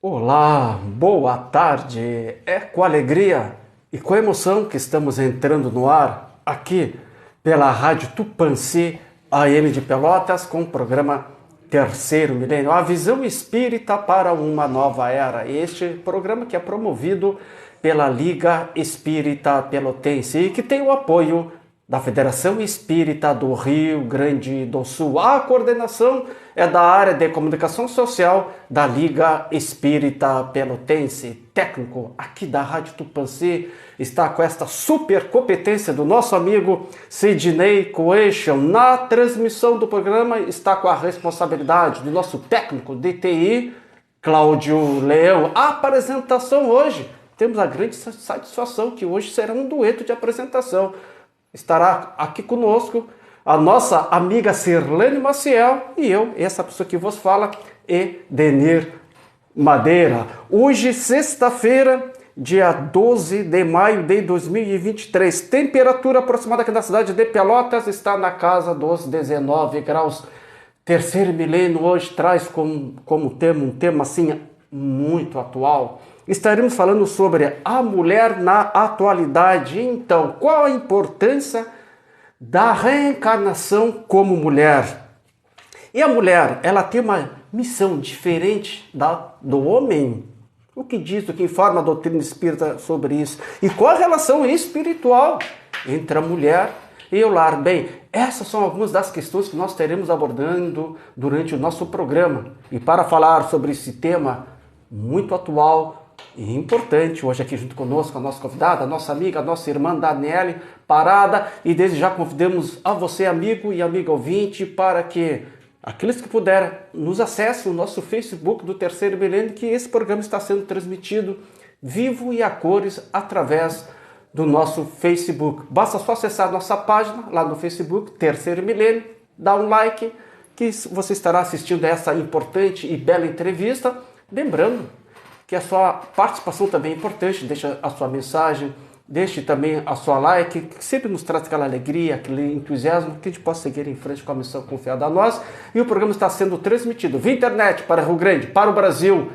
Olá, boa tarde. É com alegria e com emoção que estamos entrando no ar aqui pela Rádio Tupãssi AM de Pelotas com o programa Terceiro Milênio, a visão espírita para uma nova era. Este programa que é promovido pela Liga Espírita Pelotense e que tem o apoio da Federação Espírita do Rio Grande do Sul. A coordenação é da área de comunicação social da Liga Espírita Pelotense. Técnico aqui da Rádio Tupãssi está com esta super competência do nosso amigo Sidney Coelho. Na transmissão do programa está com a responsabilidade do nosso técnico de TI, Cláudio Leão. A apresentação hoje, temos a grande satisfação que hoje será um dueto de apresentação. Estará aqui conosco a nossa amiga Sirlene Maciel e eu, essa pessoa que vos fala, Edenir Madeira. Hoje, sexta-feira, dia 12 de maio de 2023. Temperatura aproximada aqui na cidade de Pelotas está na casa dos 19 graus. Terceiro milênio hoje traz como tema um tema assim muito atual. Estaremos falando sobre a mulher na atualidade. Então, qual a importância da reencarnação como mulher? E a mulher, ela tem uma missão diferente do homem. O que diz, o que informa a doutrina espírita sobre isso? E qual a relação espiritual entre a mulher e o lar? Bem, essas são algumas das questões que nós teremos abordando durante o nosso programa. E para falar sobre esse tema muito atual e importante, hoje aqui junto conosco a nossa convidada, a nossa amiga, a nossa irmã Daniele Parada, e desde já convidamos a você, amigo e amiga ouvinte, para que aqueles que puderem nos acessem o nosso Facebook do Terceiro Milênio, que esse programa está sendo transmitido vivo e a cores através do nosso Facebook. Basta só acessar a nossa página lá no Facebook, Terceiro Milênio, dar um like, que você estará assistindo a essa importante e bela entrevista. Lembrando que a sua participação também é importante, deixa a sua mensagem, deixe também a sua like, que sempre nos traz aquela alegria, aquele entusiasmo, que a gente possa seguir em frente com a missão confiada a nós. E o programa está sendo transmitido via internet para Rio Grande, para o Brasil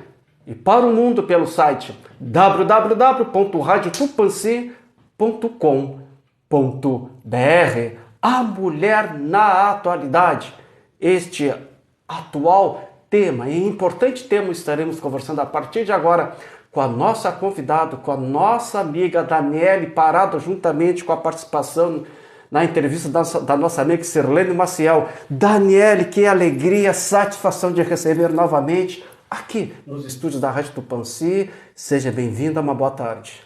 e para o mundo pelo site www.radiotupanci.com.br. A mulher na atualidade. Este atual tema e importante tema estaremos conversando a partir de agora com a nossa convidada, com a nossa amiga Daniele Parada, juntamente com a participação na entrevista da nossa amiga Sirlene Maciel. Daniele, que alegria, satisfação de receber novamente aqui nos estúdios da Rádio Tupãssi. Seja bem-vinda, uma boa tarde.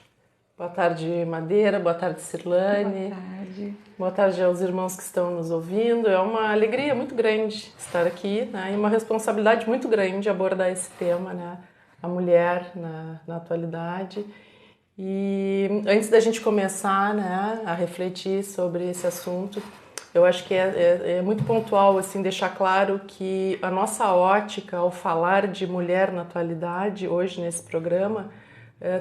Boa tarde, Madeira. Boa tarde, Sirlene. Boa tarde. Boa tarde aos irmãos que estão nos ouvindo. É uma alegria muito grande estar aqui, né? E uma responsabilidade muito grande abordar esse tema, né? A mulher na atualidade. E antes da gente começar, né, a refletir sobre esse assunto, eu acho que é muito pontual assim, deixar claro que a nossa ótica ao falar de mulher na atualidade, hoje nesse programa,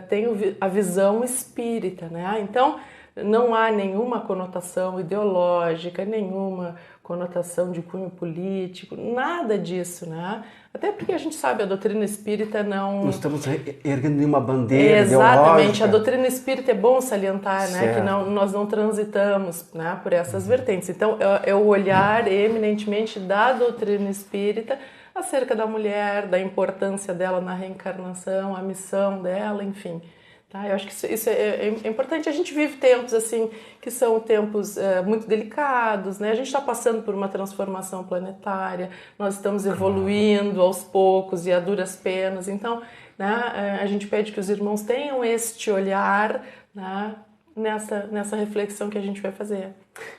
tem a visão espírita, né? Então, não há nenhuma conotação ideológica, nenhuma conotação de cunho político, nada disso, né? Até porque a gente sabe, a doutrina espírita não... Não estamos erguendo nenhuma bandeira Exatamente, ideológica. a doutrina espírita é bom salientar, né? Certo. Que nós não transitamos, né, por essas vertentes. Então, é o olhar eminentemente da doutrina espírita acerca da mulher, da importância dela na reencarnação, a missão dela, enfim. Tá? Eu acho que isso é importante. A gente vive tempos assim que são tempos muito delicados, né? A gente está passando por uma transformação planetária, nós estamos evoluindo aos poucos e a duras penas. Então, né, a gente pede que os irmãos tenham este olhar, né, nessa reflexão que a gente vai fazer.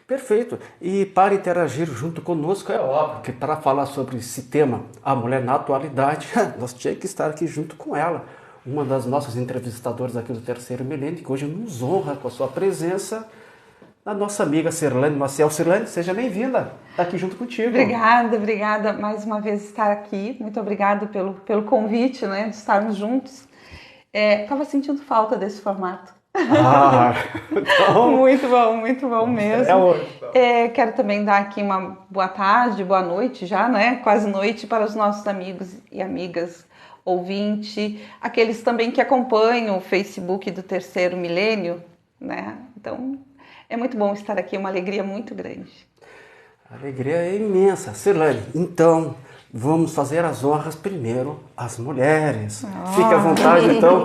Perfeito. E para interagir junto conosco, é óbvio que para falar sobre esse tema, a mulher na atualidade, nós tínhamos que estar aqui junto com ela. Uma das nossas entrevistadoras aqui do Terceiro Milênio, que hoje nos honra com a sua presença, a nossa amiga Sirlene Maciel. Sirlene, seja bem-vinda, está aqui junto contigo. Obrigada mais uma vez estar aqui. Muito obrigada pelo convite, né, de estarmos juntos. Estava sentindo falta desse formato. Então, muito bom mesmo. É hoje. Quero também dar aqui uma boa tarde, boa noite já, né? Quase noite para os nossos amigos e amigas ouvinte, aqueles também que acompanham o Facebook do Terceiro Milênio, né? Então, é muito bom estar aqui, é uma alegria muito grande. A alegria é imensa. Cirlane, então, vamos fazer as honras primeiro às mulheres. Fique à vontade, então,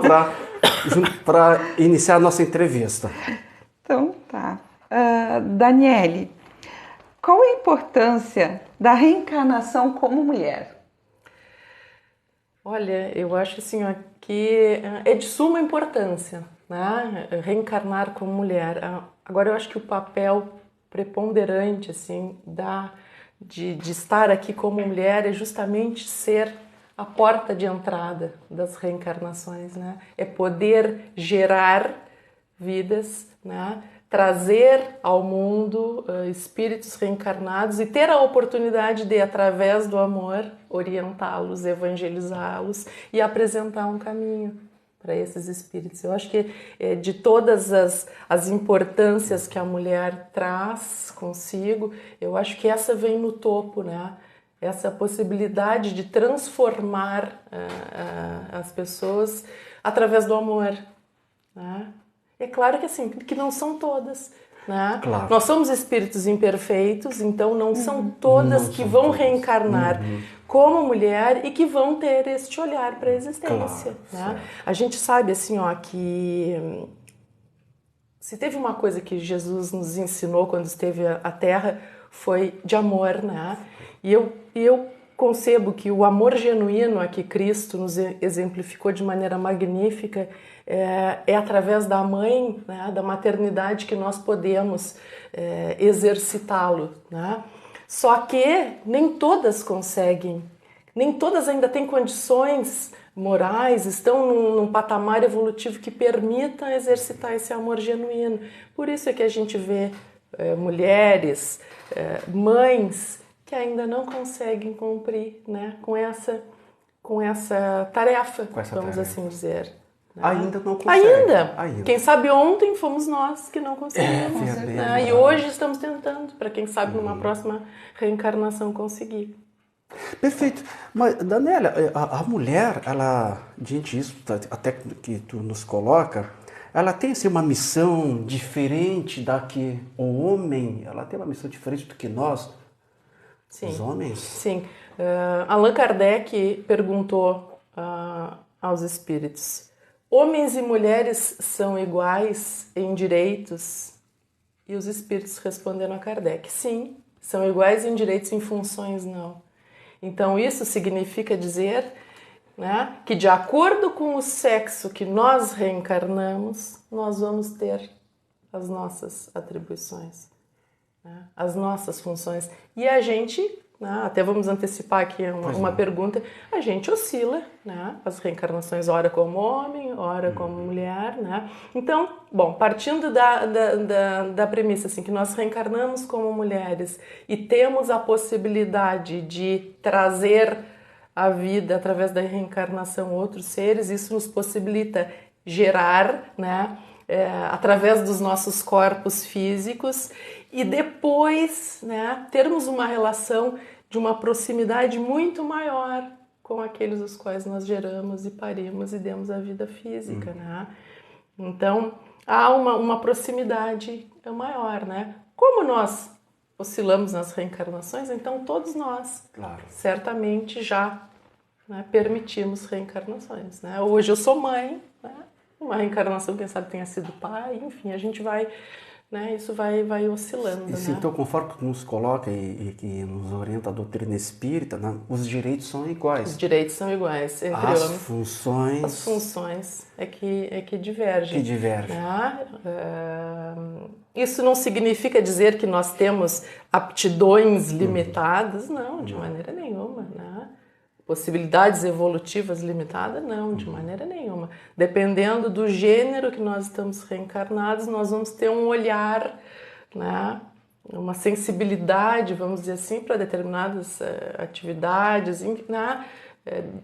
para iniciar a nossa entrevista. Então, tá. Daniele, qual a importância da reencarnação como mulher? Olha, eu acho assim, ó, que é de suma importância, né? Reencarnar como mulher. Agora, eu acho que o papel preponderante assim, de estar aqui como mulher é justamente ser a porta de entrada das reencarnações, né? É poder gerar vidas, né? Trazer ao mundo espíritos reencarnados e ter a oportunidade de, através do amor, orientá-los, evangelizá-los e apresentar um caminho para esses espíritos. Eu acho que de todas as importâncias que a mulher traz consigo, eu acho que essa vem no topo, né? Essa possibilidade de transformar as pessoas através do amor, né? É claro que assim, que não são todas, né? Claro. Nós somos espíritos imperfeitos, então não são todas que vão reencarnar como mulher e que vão ter este olhar para a existência, claro, né? A gente sabe assim, ó, que se teve uma coisa que Jesus nos ensinou quando esteve à Terra foi de amor, né? E eu concebo que o amor genuíno a que Cristo nos exemplificou de maneira magnífica é através da mãe, né, da maternidade que nós podemos exercitá-lo, né? Só que nem todas conseguem, nem todas ainda têm condições morais, estão num patamar evolutivo que permita exercitar esse amor genuíno. Por isso é que a gente vê mulheres, mães que ainda não conseguem cumprir, né, com essa tarefa, vamos assim dizer. Né? Ainda não consegue. Ainda. Quem sabe ontem fomos nós que não conseguimos. Né? E hoje estamos tentando, para quem sabe numa próxima reencarnação conseguir. Perfeito. Mas, Daniela, a mulher, ela, diante disso, até que tu nos coloca, ela tem assim, uma missão diferente da que o homem, ela tem uma missão diferente do que nós, os homens? Sim. Allan Kardec perguntou aos espíritos: homens e mulheres são iguais em direitos? E os espíritos responderam a Kardec: sim, são iguais em direitos, em funções não. Então isso significa dizer, né, que de acordo com o sexo que nós reencarnamos, nós vamos ter as nossas atribuições, né, as nossas funções. E a gente, né, até vamos antecipar aqui uma pergunta, a gente oscila, né, as reencarnações, ora como homem, ora como mulher, né? Então, bom, partindo da premissa assim, que nós reencarnamos como mulheres e temos a possibilidade de trazer a vida através da reencarnação outros seres, isso nos possibilita gerar, né, através dos nossos corpos físicos e depois, né, termos uma relação de uma proximidade muito maior com aqueles os quais nós geramos e parimos e demos a vida física, né? Então, há uma proximidade maior, né? Como nós oscilamos nas reencarnações, então todos nós, certamente já, né, permitimos reencarnações, né? Hoje eu sou mãe, né? Uma reencarnação, quem sabe tenha sido pai, enfim, a gente vai, né, isso vai oscilando. E né? então, conforme que nos coloca e que nos orienta a doutrina espírita, né, os direitos são iguais. Os direitos são iguais entre as homens. Funções... As funções é que divergem. Que divergem. Né? Isso não significa dizer que nós temos aptidões limitadas, não, de maneira nenhuma, né? Possibilidades evolutivas limitadas, não, de maneira nenhuma. Dependendo do gênero que nós estamos reencarnados, nós vamos ter um olhar, né, uma sensibilidade, vamos dizer assim, para determinadas atividades, né,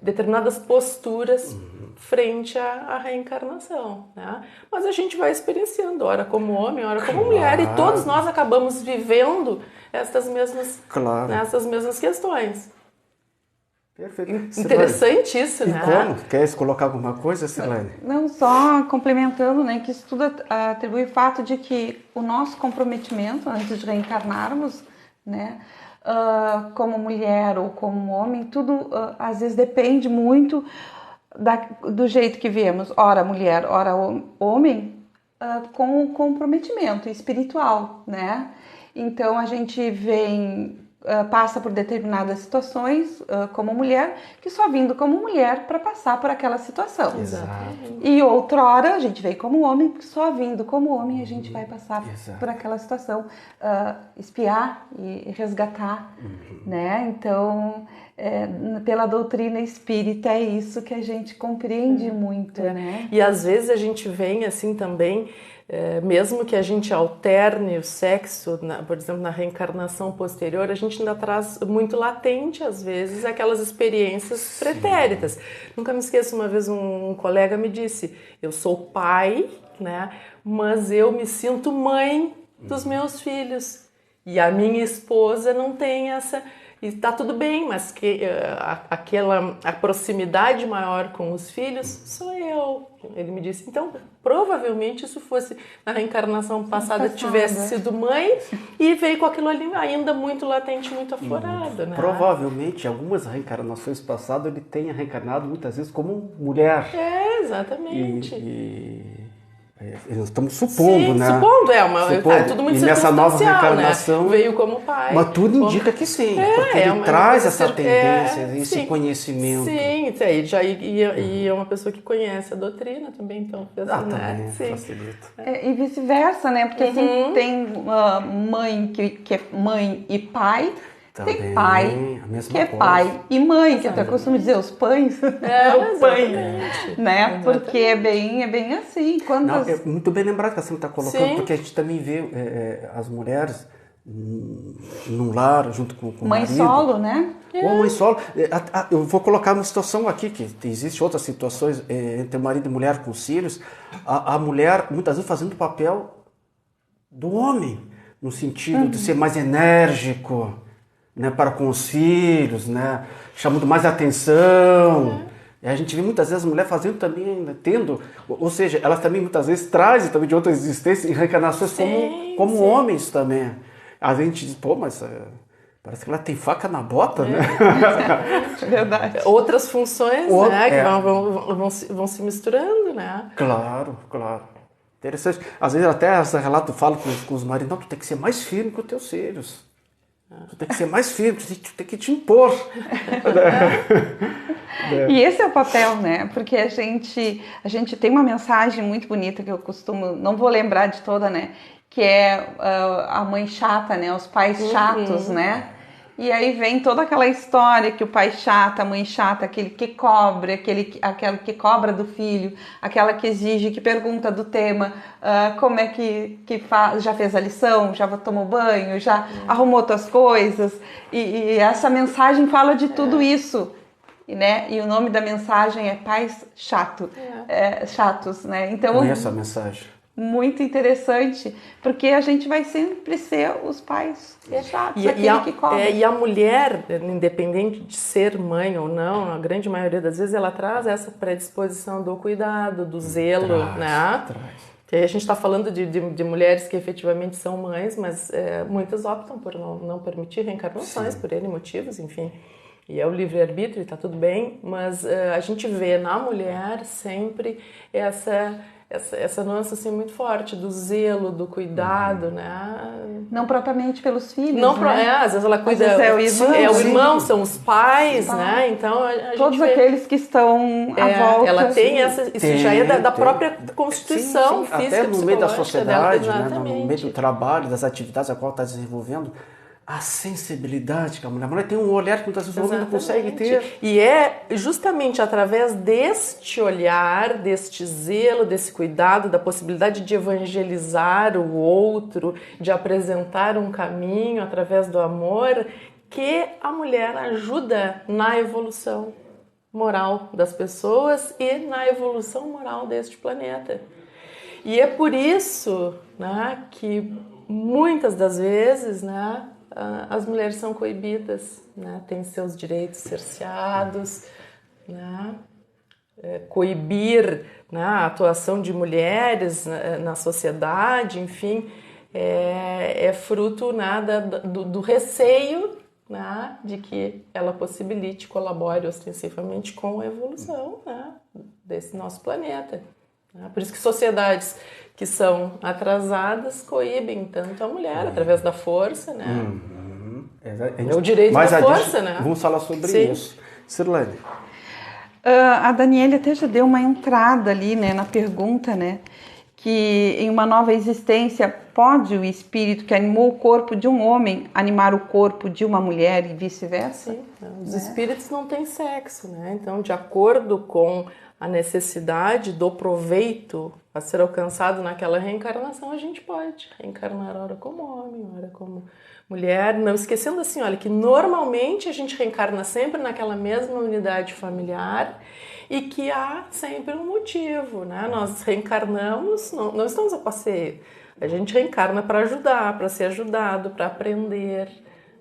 determinadas posturas frente à reencarnação. Né? Mas a gente vai experienciando, ora como homem, ora como mulher, e todos nós acabamos vivendo essas mesmas questões. Perfeito. Interessante isso, e né? como? Queres colocar alguma coisa, Silane? Não, só complementando, né, que isso tudo atribui o fato de que o nosso comprometimento antes de reencarnarmos, né, como mulher ou como homem, tudo às vezes depende muito do jeito que viemos, ora mulher, ora homem, com o comprometimento espiritual, né? Então a gente passa por determinadas situações como mulher, que só vindo como mulher para passar por aquela situação. Exato. E outrora a gente veio como homem, que só vindo como homem a gente vai passar por aquela situação, espiar e resgatar, né? Então, pela doutrina espírita é isso que a gente compreende muito, né? E às vezes a gente vem assim também, mesmo que a gente alterne o sexo, por exemplo, na reencarnação posterior, a gente ainda traz muito latente, às vezes, aquelas experiências pretéritas. Nunca me esqueço, uma vez um colega me disse, eu sou pai, né, mas eu me sinto mãe dos meus filhos. E a minha esposa não tem essa... E tá tudo bem, mas que a proximidade maior com os filhos sou eu. Ele me disse, então, provavelmente isso fosse na reencarnação passada, tivesse sido mãe e veio com aquilo ali ainda muito latente, muito aflorado, né? Provavelmente, algumas reencarnações passadas, ele tenha reencarnado muitas vezes como mulher. Exatamente. Nós estamos supondo, né? Supondo, é tudo muito e nessa nova reencarnação, né? Veio como pai. Mas tudo indica que sim, porque ele traz essa tendência, esse conhecimento. Sim, e é uma pessoa que conhece a doutrina também, então também facilita. E vice-versa, né? Porque assim, tem mãe que é mãe e pai. Também, tem pai que é pai e mãe, que eu até costumo dizer os pães, o pai, né? Porque é bem assim. Não, é muito bem lembrado que você está colocando, porque a gente também vê as mulheres num lar junto com o mãe marido. Solo, né? Ou mãe solo. Eu vou colocar uma situação aqui, que existe outras situações entre marido e mulher com os filhos. A mulher, muitas vezes, fazendo o papel do homem, no sentido de ser mais enérgico, né, para com os filhos, né, chamando mais atenção. E a gente vê muitas vezes a mulher fazendo também, ou seja, elas também muitas vezes trazem também de outras existências e reencarnações como homens também. A gente diz, pô, mas parece que ela tem faca na bota, né? Verdade. Outras funções, né, que vão se misturando, né? Claro. Interessante. Às vezes até esse relato fala com os maridos, não, tu tem que ser mais firme com os teus filhos. Tu tem que ser mais firme, tu tem que te impor. E esse é o papel, né? Porque a gente tem uma mensagem muito bonita que eu costumo, não vou lembrar de toda, né? Que é a mãe chata, né? Os pais chatos, né? E aí vem toda aquela história que o pai chato, a mãe chata, aquele que cobra, aquela que cobra do filho, aquela que exige, que pergunta do tema, como é que faz, já fez a lição, já tomou banho, já arrumou tuas coisas. E essa mensagem fala de tudo isso. Né? E o nome da mensagem é Pais Chatos, né? Então, conheço a mensagem. Muito interessante, porque a gente vai sempre ser os pais chatos, aquele que cobra. E a mulher, independente de ser mãe ou não, a grande maioria das vezes ela traz essa predisposição do cuidado, do zelo, né? Que aí a gente está falando de mulheres que efetivamente são mães, mas muitas optam por não permitir reencarnações, por N motivos, enfim. E é o livre-arbítrio, está tudo bem, mas a gente vê na mulher sempre essa nuance assim, muito forte do zelo, do cuidado, né? Não propriamente pelos filhos, não, né? Às vezes ela cuida... Às vezes é o irmão, são os pais, né? Então a todos gente aqueles que estão à volta. Ela tem isso já é da própria constituição física, até no meio da sociedade, dela, né? No meio do trabalho, das atividades a qual está desenvolvendo, a sensibilidade que a mulher tem um olhar que muitas vezes o homem não consegue ter. E é justamente através deste olhar, deste zelo, desse cuidado, da possibilidade de evangelizar o outro, de apresentar um caminho através do amor, que a mulher ajuda na evolução moral das pessoas e na evolução moral deste planeta. E é por isso, né, que muitas das vezes, né, as mulheres são coibidas, né? Têm seus direitos cerceados, né? Coibir, né, a atuação de mulheres na sociedade, enfim, é fruto, né, do receio, né, de que ela possibilite, colabore ostensivamente com a evolução, né, desse nosso planeta. Né? Por isso que sociedades que são atrasadas coíbem tanto a mulher através da força, né? É o direito da força, né? Vamos falar sobre isso. Cirlane. A Daniela até já deu uma entrada ali, né, na pergunta, né, que em uma nova existência pode o espírito que animou o corpo de um homem animar o corpo de uma mulher e vice-versa? Sim, os espíritos não têm sexo, né? Então, de acordo com a necessidade do proveito a ser alcançado naquela reencarnação, a gente pode reencarnar ora como homem, ora como mulher, não esquecendo assim, olha, que normalmente a gente reencarna sempre naquela mesma unidade familiar e que há sempre um motivo, né? Nós reencarnamos, não estamos a passeio, a gente reencarna para ajudar, para ser ajudado, para aprender,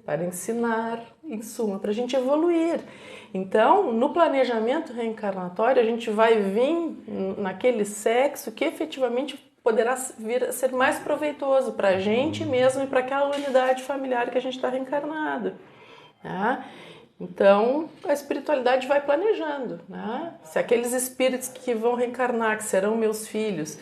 para ensinar, em suma, para a gente evoluir. Então, no planejamento reencarnatório, a gente vai vir naquele sexo que efetivamente poderá vir a ser mais proveitoso para a gente mesmo e para aquela unidade familiar que a gente está reencarnado. Né? Então, a espiritualidade vai planejando. Né? Se aqueles espíritos que vão reencarnar, que serão meus filhos,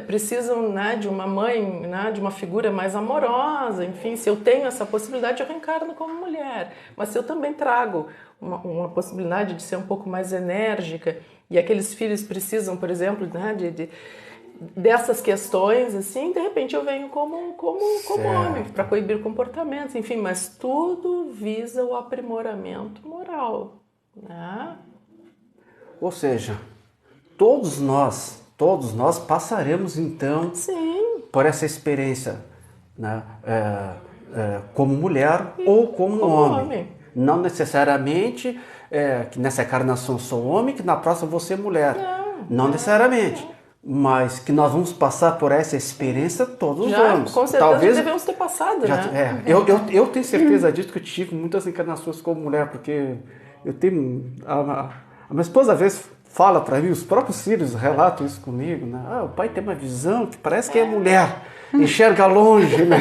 precisam, né, de uma mãe, né, de uma figura mais amorosa, enfim, se eu tenho essa possibilidade, eu reencarno como mulher. Mas se eu também trago uma possibilidade de ser um pouco mais enérgica e aqueles filhos precisam, por exemplo, né, dessas questões, assim, de repente eu venho como homem, para coibir comportamentos, enfim, mas tudo visa o aprimoramento moral, né? Ou seja, todos nós passaremos então por essa experiência, né, como mulher ou como homem. Não necessariamente que nessa encarnação sou homem, que na próxima vou ser mulher. Não necessariamente. Mas que nós vamos passar por essa experiência, todos vamos. Com certeza talvez devemos ter passado, né? Eu tenho certeza disso, que eu tive muitas encarnações como mulher, porque eu tenho... A minha esposa às vezes fala para mim, os próprios filhos relatam isso comigo, né? O pai tem uma visão que parece que é mulher, enxerga longe, né?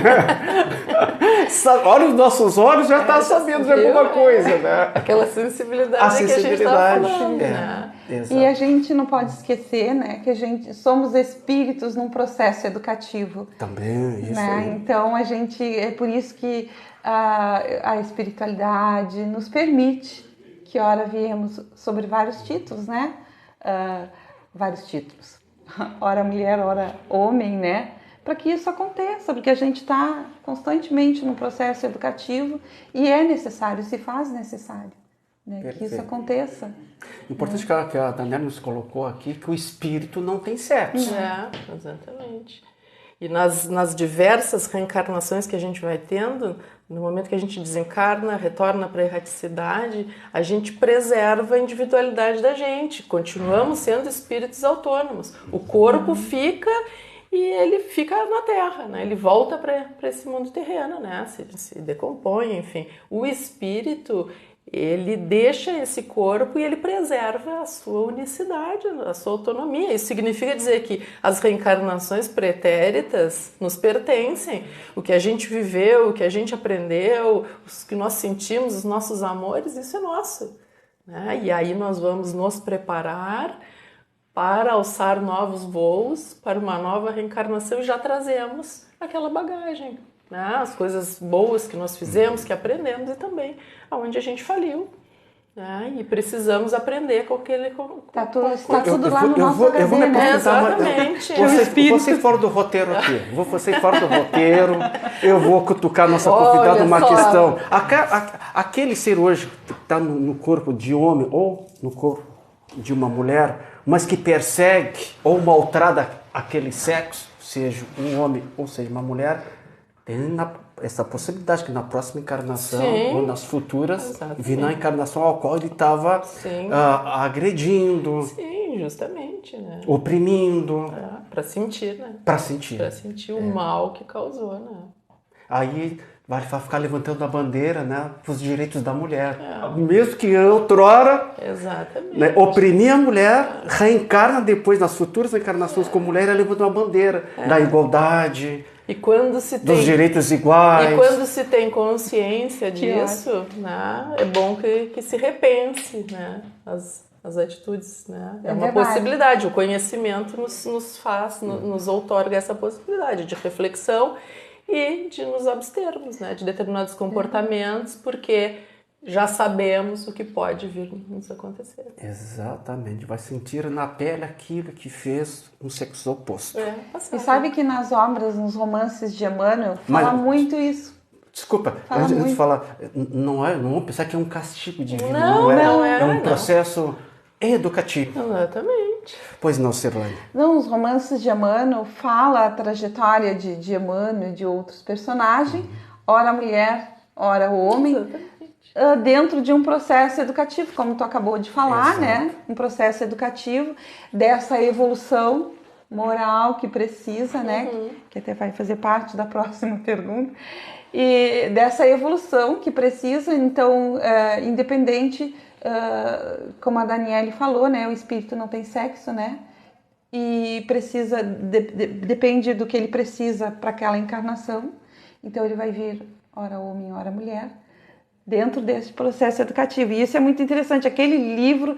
Olha os nossos olhos, já está sabendo de alguma coisa, né? Aquela sensibilidade que a gente estava falando, né? E a gente não pode esquecer, né, que a gente somos espíritos num processo educativo. Também, isso né? aí. Então, é por isso que a espiritualidade nos permite que, ora, viemos sobre vários títulos, né? Vários títulos. Ora mulher, ora homem, né? Para que isso aconteça, porque a gente está constantemente no processo educativo e é necessário, se faz necessário, né, que isso aconteça. Importante que a Daniela nos colocou aqui, que o espírito não tem sexo. Exatamente. E nas diversas reencarnações que a gente vai tendo, no momento que a gente desencarna, retorna para a erraticidade, a gente preserva a individualidade da gente, continuamos sendo espíritos autônomos. O corpo fica... E ele fica na Terra, né? Ele volta para esse mundo terreno, né? Se decompõe, enfim. O espírito, ele deixa esse corpo e ele preserva a sua unicidade, a sua autonomia. Isso significa dizer que as reencarnações pretéritas nos pertencem. O que a gente viveu, o que a gente aprendeu, os que nós sentimos, os nossos amores, isso é nosso. Né? E aí nós vamos nos preparar para alçar novos voos, para uma nova reencarnação, e já trazemos aquela bagagem, né? As coisas boas que nós fizemos, que aprendemos, e também aonde a gente faliu, né? E precisamos aprender com aquele... Está tudo lá no nosso HD, eu vou me né? Exatamente. Você fora do roteiro aqui. Você fora do roteiro, eu vou cutucar a nossa convidada uma questão. Aquele ser hoje que está no corpo de homem ou no corpo de uma mulher, mas que persegue ou maltrata aquele sexo, seja um homem ou seja uma mulher, tem essa possibilidade que na próxima encarnação ou nas futuras vir na encarnação ao qual ele estava agredindo. Sim, justamente, né? Oprimindo. Para sentir, né? Para sentir. Para sentir o mal que causou, né? Aí vai ficar levantando a bandeira, né, para os direitos da mulher. Mesmo que outrora, Exatamente. né, oprimia a mulher, reencarna depois, nas futuras encarnações como mulher, ela levanta uma bandeira da igualdade, E quando se dos tem, direitos iguais. e quando se tem consciência disso, né, é bom que se repense, né, as atitudes, né? É uma verdade. possibilidade. O conhecimento nos faz, nos outorga essa possibilidade de reflexão e de nos abstermos, né, de determinados comportamentos, porque já sabemos o que pode vir nos acontecer. Exatamente, vai sentir na pele aquilo que fez um sexo oposto. E sabe que nas obras, nos romances de Emmanuel, fala muito isso. Desculpa, Fala antes de muito. falar, não vamos pensar que é um castigo divino, Não é, é um não. processo educativo. Exatamente. Pois não, Cirlane? Não, os romances de Emmanuel fala a trajetória de Emmanuel e de outros personagens, ora a mulher, ora o homem, dentro de um processo educativo, como tu acabou de falar, Exato. né? Um processo educativo dessa evolução moral que precisa, né? Que até vai fazer parte da próxima pergunta. E dessa evolução que precisa, então, independente, como a Daniele falou, né? O espírito não tem sexo, né? E precisa, depende do que ele precisa para aquela encarnação. Então ele vai vir, ora homem, ora mulher, dentro desse processo educativo. E isso é muito interessante. Aquele livro,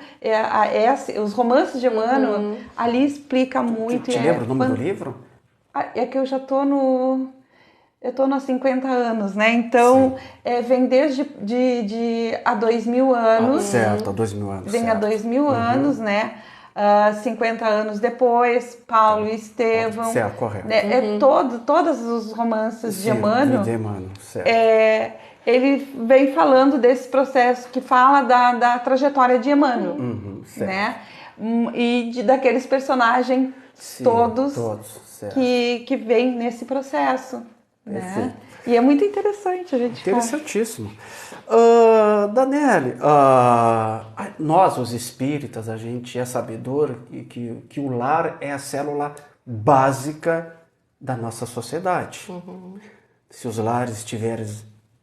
os romances de Emmanuel, ali explica muito. Te lembra o nome do livro? É que eu já estou Eu estou nos 50 anos, né? Então, vem desde há 2000 anos. Certo, há 2000 anos. Vem há 2000 anos, né? 50 anos depois, Paulo e Estevão. Certo, correto. Né? Todos os romances de Emmanuel. Certo. Ele vem falando desse processo que fala da trajetória de Emmanuel, certo. né? E daqueles personagens todos certo. que vêm nesse processo. Né? E é muito interessante a gente Interessantíssimo. Daniele, nós, os espíritas, a gente é sabedor que o lar é a célula básica da nossa sociedade. Se os lares estiverem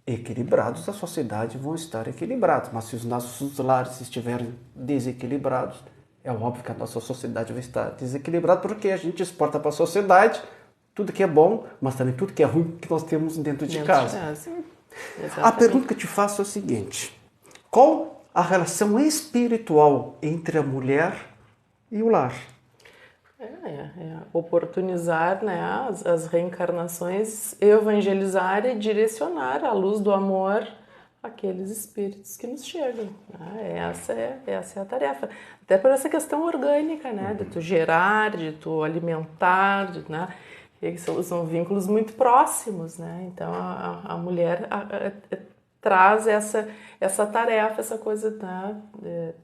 equilibrados, a sociedade vai estar equilibrada. Mas se os nossos lares estiverem desequilibrados, é óbvio que a nossa sociedade vai estar desequilibrada, porque a gente exporta para a sociedade tudo que é bom, mas também tudo que é ruim que nós temos dentro de casa. A pergunta que eu te faço é o seguinte: qual a relação espiritual entre a mulher e o lar? Oportunizar, né, as reencarnações, evangelizar e direcionar a luz do amor aqueles espíritos que nos chegam. Né? Essa é a tarefa. Até por essa questão orgânica, né, de tu gerar, de tu alimentar, né? E são vínculos muito próximos, né? Então a mulher traz essa tarefa, essa coisa, né,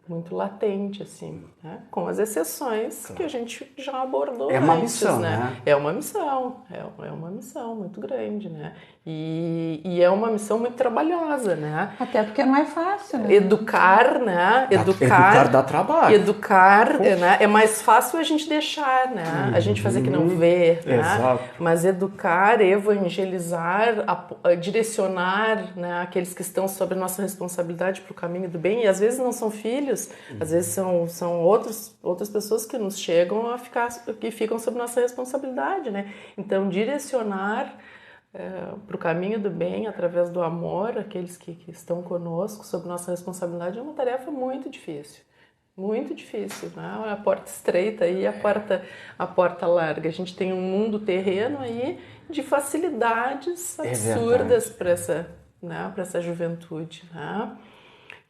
muito latente, assim, né? Com as exceções que a gente já abordou uma antes, missão, né? É uma missão muito grande, né? E é uma missão muito trabalhosa, né? Até porque não é fácil, né? Educar, né? Educar dá trabalho. Educar, né? É mais fácil a gente deixar, né? A gente fazer que não vê, né? Exato. Mas educar, evangelizar, direcionar, né, aqueles que estão sob a nossa responsabilidade para o caminho do bem, e às vezes não são filhos, às vezes são outras pessoas que nos chegam que ficam sob nossa responsabilidade, né? Então, direcionar para o caminho do bem, através do amor, aqueles que estão conosco, sob nossa responsabilidade, é uma tarefa muito difícil. Muito difícil, né? A porta estreita e a porta larga. A gente tem um mundo terreno aí de facilidades absurdas para essa juventude, né?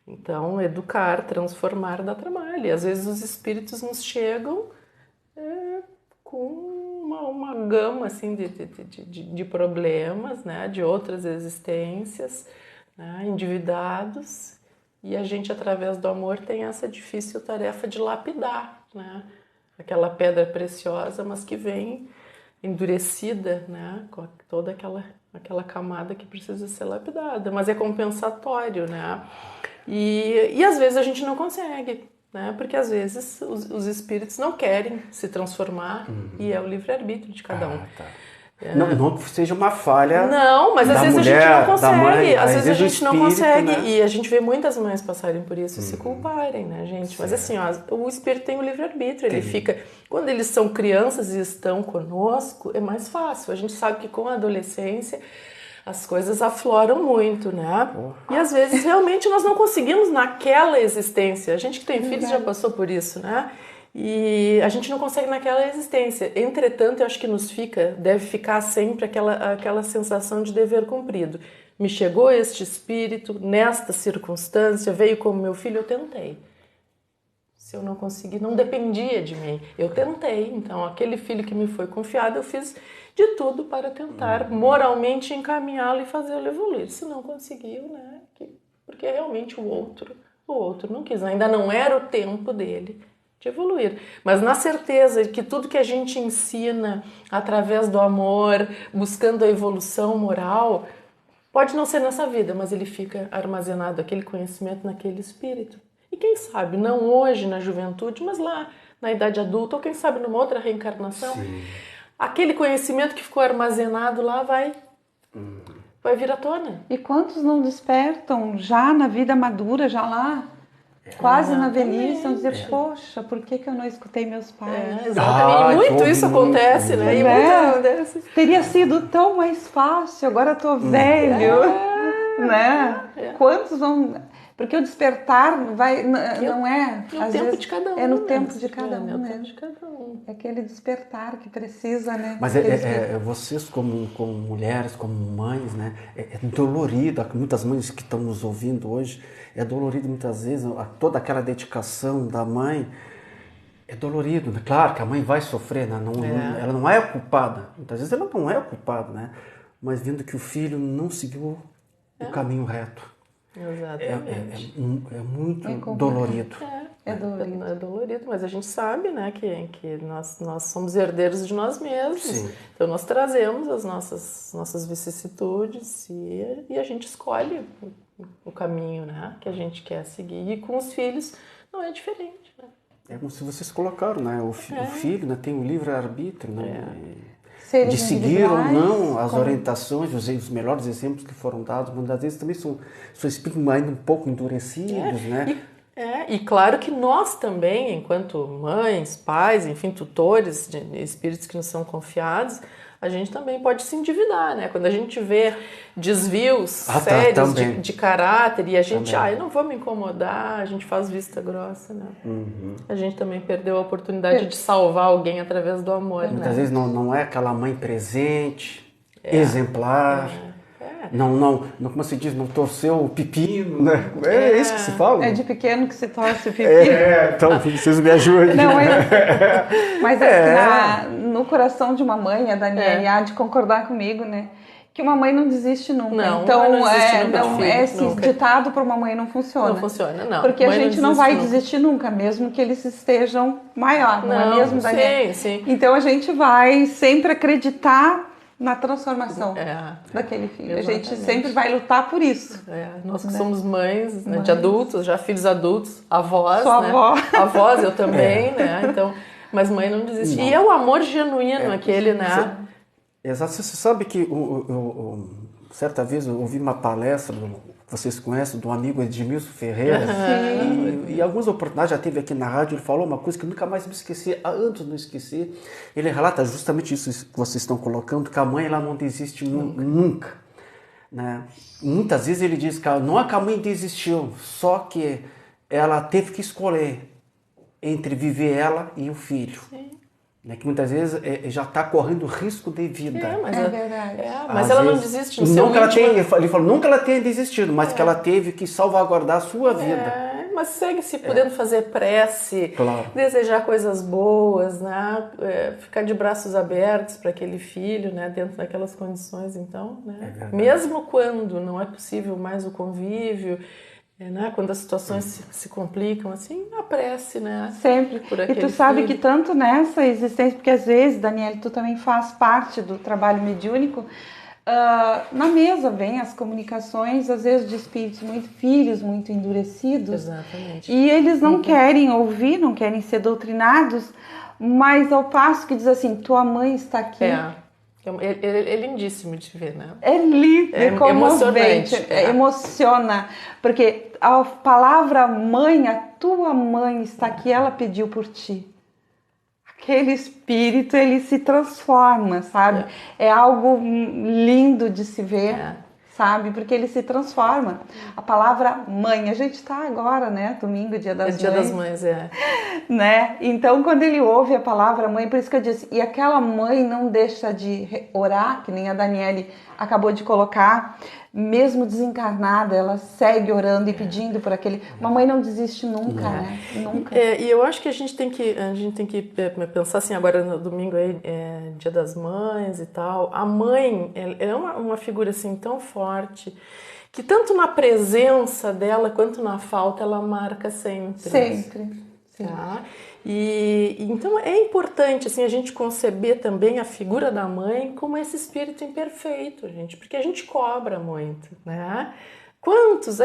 Então, educar, transformar dá trabalho. E às vezes os espíritos nos chegam com uma gama assim, de problemas, né? De outras existências, né? Endividados. E a gente, através do amor, tem essa difícil tarefa de lapidar, né? Aquela pedra preciosa, mas que vem endurecida, né? Com toda aquela camada que precisa ser lapidada. Mas é compensatório, né? E às vezes a gente não consegue, né? Porque às vezes os espíritos não querem se transformar e é o livre-arbítrio de cada um. Não que seja uma falha. Não, mas às vezes mulher, a gente não consegue. Mãe, às vezes a gente não consegue. Né? E a gente vê muitas mães passarem por isso e se culparem, né, gente? Mas assim, ó, o espírito tem o livre-arbítrio. Ele fica. Quando eles são crianças e estão conosco, é mais fácil. A gente sabe que com a adolescência as coisas afloram muito, né? E às vezes realmente nós não conseguimos naquela existência. A gente que tem filhos já passou por isso, né? E a gente não consegue naquela existência. Entretanto, eu acho que deve ficar sempre aquela sensação de dever cumprido. Me chegou este espírito, nesta circunstância, veio como meu filho, eu tentei. Se eu não consegui, não dependia de mim. Eu tentei. Então, aquele filho que me foi confiado, eu fiz de tudo para tentar moralmente encaminhá-lo e fazê-lo evoluir. Se não conseguiu, né? Porque realmente o outro não quis. Ainda não era o tempo dele de evoluir, mas na certeza de que tudo que a gente ensina através do amor, buscando a evolução moral, pode não ser nessa vida, mas ele fica armazenado, aquele conhecimento naquele espírito. E quem sabe, não hoje na juventude, mas lá na idade adulta, ou quem sabe numa outra reencarnação, aquele conhecimento que ficou armazenado lá vai vir à tona. E quantos não despertam já na vida madura, já lá? Quase na velhice, vão dizer, poxa, por que eu não escutei meus pais? Exatamente, e muito isso acontece, né? E muito acontece. Teria sido tão mais fácil, agora eu tô velho, né? Quantos vão... Porque o despertar não é... É no tempo de cada um. É no tempo de cada um, né? É no tempo de cada um. É aquele despertar que precisa, né? Mas vocês como mulheres, como mães, né? É dolorido, muitas mães que estão nos ouvindo hoje, é dolorido muitas vezes, toda aquela dedicação da mãe, é dolorido, né? Claro que a mãe vai sofrer, né? Ela não é culpada, muitas vezes ela não é culpada, né? Mas vendo que o filho não seguiu o caminho reto. Exatamente. É muito dolorido. É dolorido. É dolorido, mas a gente sabe, né, que nós somos herdeiros de nós mesmos. Sim. Então nós trazemos as nossas vicissitudes e a gente escolhe o caminho, né, que a gente quer seguir. E com os filhos não é diferente, né? É como se vocês colocaram, né? O filho, né, tem o livre-arbítrio, né? Seres de seguir ou não as como... orientações, os melhores exemplos que foram dados, muitas vezes também são espíritos ainda um pouco endurecidos, né? E claro que nós também, enquanto mães, pais, enfim, tutores de espíritos que nos são confiados, a gente também pode se endividar, né? Quando a gente vê desvios sérios de caráter e a gente, eu não vou me incomodar, a gente faz vista grossa, né? A gente também perdeu a oportunidade de salvar alguém através do amor, né? Muitas vezes não é aquela mãe presente, exemplar, não, como se diz, não torceu o pepino, né? É isso que se fala? É de pequeno que se torce o pepino. Então vocês me ajudem. Não, mas no coração de uma mãe, a Daniela há de concordar comigo, né? Que uma mãe não desiste nunca. Não, então, não desiste nunca, esse ditado para uma mãe não funciona. Não funciona, não. Porque a gente não vai desistir nunca, mesmo que eles estejam maior, não é mesmo, Daniela? Sim. Então a gente vai sempre acreditar na transformação daquele filho. Exatamente. A gente sempre vai lutar por isso. Nós que somos mães, né, de adultos, já filhos adultos, avós, Sou né? avó. Avós, eu também, né? Então, mas mãe não desiste. Não. E é o amor genuíno aquele, né? Exato. Você sabe que certa vez eu ouvi uma palestra, vocês conhecem, do amigo Edmilson Ferreira. E algumas oportunidades já teve aqui na rádio, ele falou uma coisa que eu nunca mais me esqueci, há anos não esqueci. Ele relata justamente isso que vocês estão colocando, que a mãe ela não desiste nunca. Né? Muitas vezes ele diz que não é que a mãe desistiu, só que ela teve que escolher entre viver ela e o filho. Sim. Né, que muitas vezes já está correndo risco de vida. É verdade. Mas ela não desiste no seu íntimo. Ele falou, nunca ela tenha desistido, mas que ela teve que salvaguardar a sua vida. Mas segue se podendo fazer prece, desejar coisas boas, né? Ficar de braços abertos para aquele filho, né? Dentro daquelas condições, então, né? Mesmo quando não é possível mais o convívio, né? Quando as situações se complicam, assim, a prece, né? Sempre. E tu sabe que tanto nessa existência, porque às vezes, Daniela, tu também faz parte do trabalho mediúnico, na mesa vem as comunicações, às vezes, de espíritos filhos muito endurecidos. Exatamente. E eles não querem ouvir, não querem ser doutrinados, mas ao passo que diz assim, tua mãe está aqui. É lindíssimo de ver, né? É lindo, é comovente, emocionante. Emociona, porque a palavra mãe, a tua mãe está aqui, ela pediu por ti. Aquele espírito, ele se transforma, sabe? É algo lindo de se ver, sabe? Porque ele se transforma. A palavra mãe, a gente está agora, né? Domingo, Dia das Mães. Dia das Mães, Né? Então, quando ele ouve a palavra mãe, por isso que eu disse, e aquela mãe não deixa de orar, que nem a Daniele acabou de colocar, mesmo desencarnada, ela segue orando e pedindo por aquele... Uma mãe não desiste nunca, né? Nunca. E eu acho que a gente tem que pensar assim, agora no domingo aí, Dia das Mães e tal, a mãe é uma figura assim tão forte, que tanto na presença dela quanto na falta ela marca sempre. Sempre. Tá? E então é importante assim, a gente conceber também a figura da mãe como esse espírito imperfeito, gente, porque a gente cobra muito, né? Quantos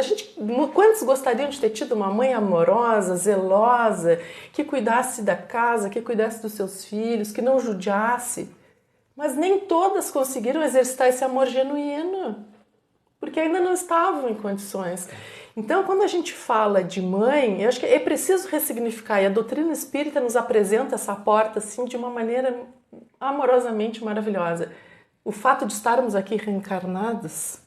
gostariam de ter tido uma mãe amorosa, zelosa, que cuidasse da casa, que cuidasse dos seus filhos, que não judiasse? Mas nem todas conseguiram exercitar esse amor genuíno, porque ainda não estavam em condições. Então, quando a gente fala de mãe, eu acho que é preciso ressignificar, e a doutrina espírita nos apresenta essa porta assim de uma maneira amorosamente maravilhosa. O fato de estarmos aqui reencarnados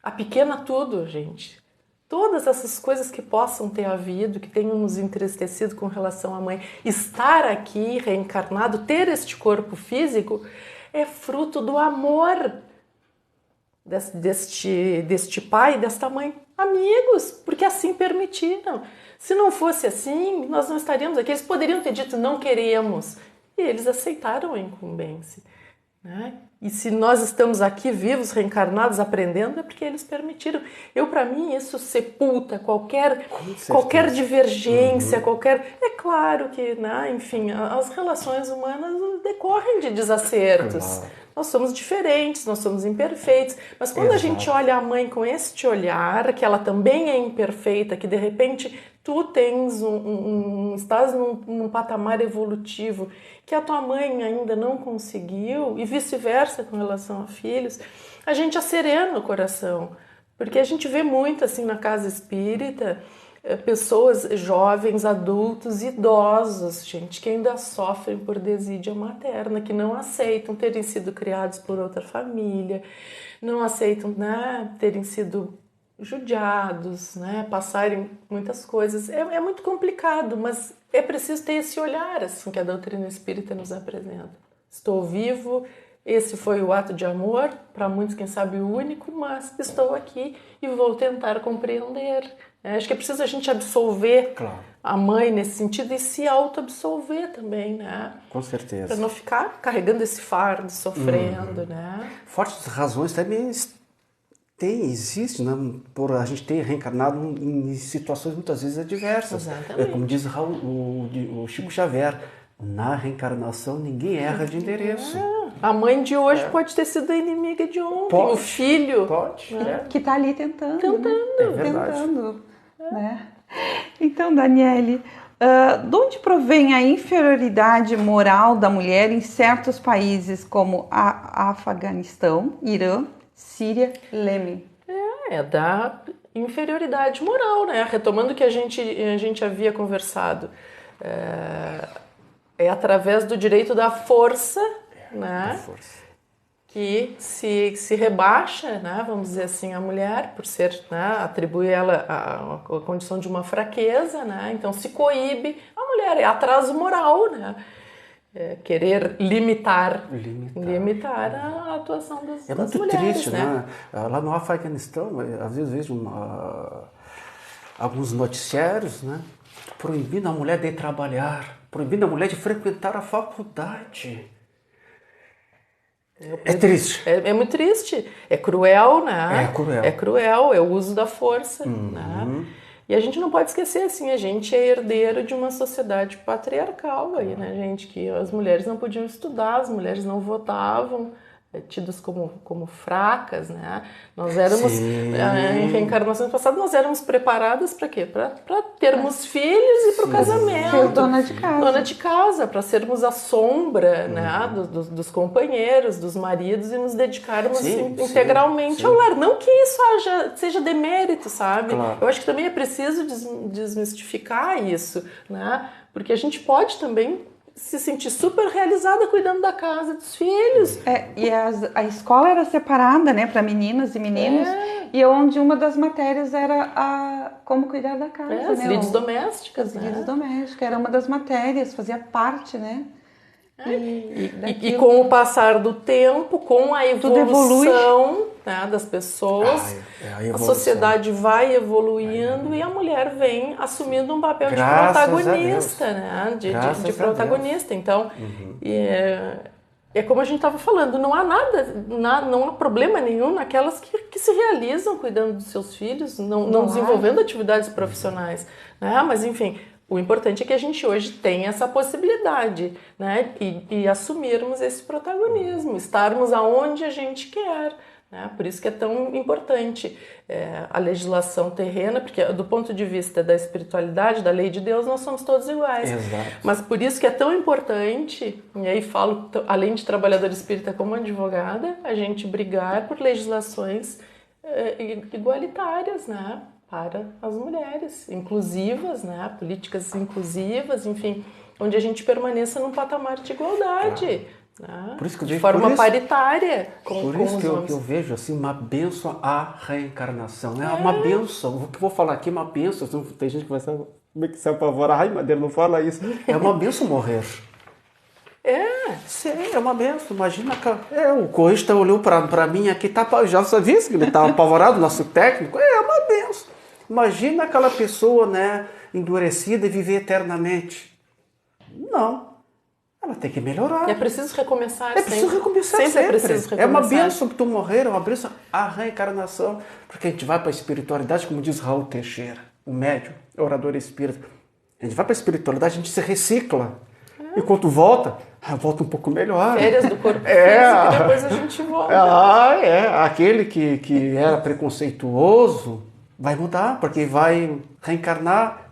apequena tudo, gente. Todas essas coisas que possam ter havido, que tenham nos entristecido com relação à mãe, estar aqui reencarnado, ter este corpo físico, é fruto do amor deste pai e desta mãe, amigos, porque assim permitiram. Se não fosse assim, nós não estaríamos aqui. Eles poderiam ter dito não queremos, e eles aceitaram a incumbência, né? E se nós estamos aqui vivos, reencarnados, aprendendo, é porque eles permitiram. Para mim, isso sepulta qualquer divergência, É claro que, né, enfim, as relações humanas decorrem de desacertos. Claro. Nós somos diferentes, nós somos imperfeitos. Mas quando a gente olha a mãe com este olhar, que ela também é imperfeita, que de repente tu tens estás num patamar evolutivo que a tua mãe ainda não conseguiu, e vice-versa com relação a filhos, a gente acerena o coração. Porque a gente vê muito assim na casa espírita, pessoas jovens, adultos, idosos, gente, que ainda sofrem por desídia materna, que não aceitam terem sido criados por outra família, não aceitam, né, terem sido judiados, né, passarem muitas coisas. É muito complicado, mas é preciso ter esse olhar assim, que a doutrina espírita nos apresenta. Estou vivo, esse foi o ato de amor, para muitos, quem sabe, o único, mas estou aqui e vou tentar compreender. Acho que é preciso a gente absolver a mãe nesse sentido e se auto-absolver também, né? Com certeza. Para não ficar carregando esse fardo, sofrendo, né? Fortes razões também existe, né? Por a gente ter reencarnado em situações muitas vezes adversas. Exatamente. Como diz o Chico Xavier, na reencarnação ninguém erra de endereço. A mãe de hoje pode ter sido a inimiga de ontem, o filho. Pode. Que está ali tentando. É verdade. Tentando, né? Então, Daniele, de onde provém a inferioridade moral da mulher em certos países como Afeganistão, Irã, Síria, Iêmen? É da inferioridade moral, né? Retomando o que a gente havia conversado. É através do direito da força, né? Da força. Que se rebaixa, né, vamos dizer assim, a mulher, por ser, né, atribui ela a condição de uma fraqueza, né, então se coíbe a mulher, é atraso moral, né, querer limitar a atuação das mulheres. É muito triste, né? Lá no Afeganistão, às vezes vejo alguns noticiários, né, proibindo a mulher de trabalhar, proibindo a mulher de frequentar a faculdade. É triste. É muito triste. É cruel, né? É cruel. É cruel, é o uso da força, né? E a gente não pode esquecer, assim, a gente é herdeiro de uma sociedade patriarcal aí, né, gente? Que as mulheres não podiam estudar, as mulheres não votavam, tidas como fracas, né? Nós éramos, em reencarnações passadas, nós éramos preparadas para quê? Para termos filhos e para o casamento. Ser dona de casa. Dona de casa, para sermos a sombra, né? dos companheiros, dos maridos e nos dedicarmos integralmente ao lar. Não que isso seja demérito, sabe? Claro. Eu acho que também é preciso desmistificar isso, né? Porque a gente pode também se sentir super realizada cuidando da casa dos filhos. E a escola era separada, né, para meninas e meninos, e onde uma das matérias era como cuidar da casa, As lides domésticas, As lides domésticas, era uma das matérias, fazia parte, né? E com o passar do tempo, com a evolução, né, das pessoas, a sociedade vai evoluindo e a mulher vem assumindo um papel de protagonista, né? De protagonista. Então, é como a gente estava falando, não há não há problema nenhum naquelas que se realizam cuidando dos seus filhos, não desenvolvendo atividades profissionais, né? Mas enfim, o importante é que a gente hoje tem essa possibilidade, né? E assumirmos esse protagonismo, estarmos aonde a gente quer, né? Por isso que é tão importante a legislação terrena, porque do ponto de vista da espiritualidade, da lei de Deus, nós somos todos iguais. Exato. Mas por isso que é tão importante, e aí falo, além de trabalhadora espírita como advogada, a gente brigar por legislações igualitárias, né? Para as mulheres, inclusivas, né? Políticas inclusivas, enfim, onde a gente permaneça num patamar de igualdade, né? Por isso que de forma paritária com por isso os que homens. eu vejo assim uma bênção à reencarnação, né? Uma bênção. O que eu vou falar aqui é uma bênção. Tem gente que vai se apavorar. Ai, Madeira, não fala isso. É uma bênção morrer. Sim, é uma benção. Imagina que o corista olhou para mim aqui, já sabia que ele estava apavorado, nosso técnico. É uma benção. Imagina aquela pessoa, né, endurecida e viver eternamente. Não. Ela tem que melhorar. E é preciso recomeçar sempre. É preciso recomeçar sempre. É preciso recomeçar. É uma benção que tu morrer, é uma benção à reencarnação. Porque a gente vai para a espiritualidade, como diz Raul Teixeira, o médium, orador espírita. A gente vai para a espiritualidade, a gente se recicla. E quando volta um pouco melhor. Férias do corpo físico e depois a gente volta. Aquele que era preconceituoso vai mudar, porque vai reencarnar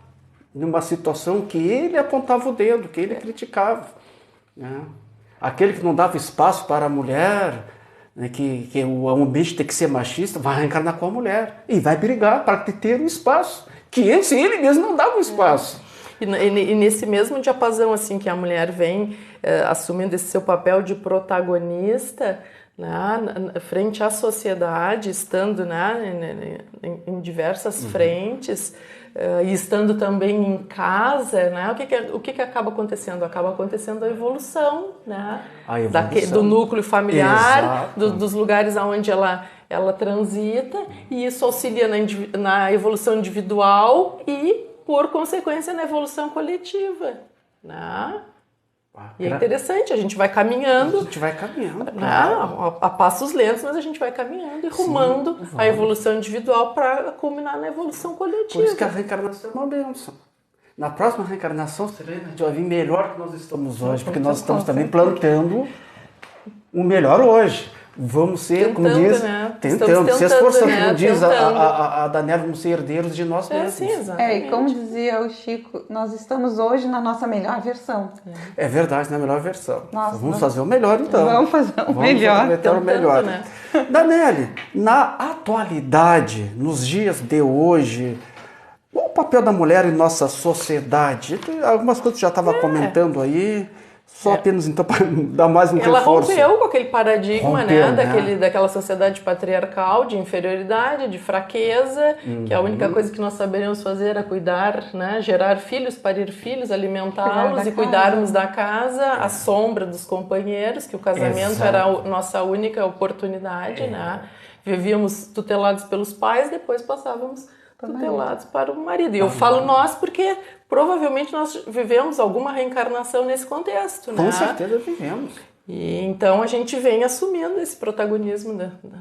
numa situação que ele apontava o dedo, que ele criticava. Né? Aquele que não dava espaço para a mulher, né, que o ambiente tem que ser machista, vai reencarnar com a mulher. E vai brigar para ter um espaço, que ele mesmo não dava um espaço. E nesse mesmo diapasão assim que a mulher vem assumindo esse seu papel de protagonista, né, frente à sociedade, estando, né, em diversas frentes, e estando também em casa, né, o que acaba acontecendo? Acaba acontecendo a evolução, né, do núcleo familiar, dos lugares onde ela transita, e isso auxilia na evolução individual e, por consequência, na evolução coletiva, né? E é interessante, a gente vai caminhando. A gente vai caminhando. A passos lentos, mas a gente vai caminhando e rumando a evolução individual para culminar na evolução coletiva. Por isso que a reencarnação é uma bênção. Na próxima reencarnação, a gente vai vir melhor que nós estamos hoje, porque nós estamos também plantando o melhor hoje. Vamos ser, como diz, tentando, se esforçando, como diz a Daniela, vamos ser herdeiros de nós mesmos. Sim, exatamente. E como dizia o Chico, nós estamos hoje na nossa melhor versão. É verdade, na melhor versão. Vamos fazer o melhor, então. Vamos fazer o melhor. Aproveitar o melhor. Né? Daniele, na atualidade, nos dias de hoje, qual o papel da mulher em nossa sociedade? Algumas coisas que já estava comentando aí. Só apenas, então, para dar mais um reforço. Ela rompeu com aquele paradigma, daquela sociedade patriarcal de inferioridade, de fraqueza, que a única coisa que nós saberíamos fazer era cuidar, né, gerar filhos, parir filhos, alimentá-los e cuidarmos da casa, à sombra dos companheiros, que o casamento era a nossa única oportunidade, né? Vivíamos tutelados pelos pais, depois passávamos tutelados para o marido. E eu falo nós porque provavelmente nós vivemos alguma reencarnação nesse contexto, né? Com certeza vivemos. E então a gente vem assumindo esse protagonismo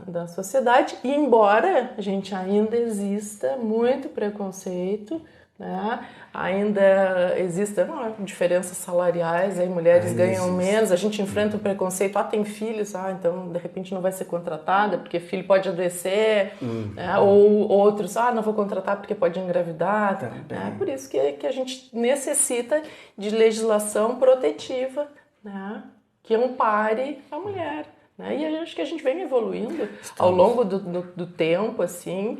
da sociedade, e embora a gente ainda exista muito preconceito, né? Ainda existem diferenças salariais, aí mulheres ganham menos, a gente enfrenta o preconceito, tem filhos, então de repente não vai ser contratada porque filho pode adoecer, né? Ou outros, não vou contratar porque pode engravidar, né? Por isso que a gente necessita de legislação protetiva, né? Que ampare a mulher. Né? E acho que a gente vem evoluindo ao longo do tempo, assim,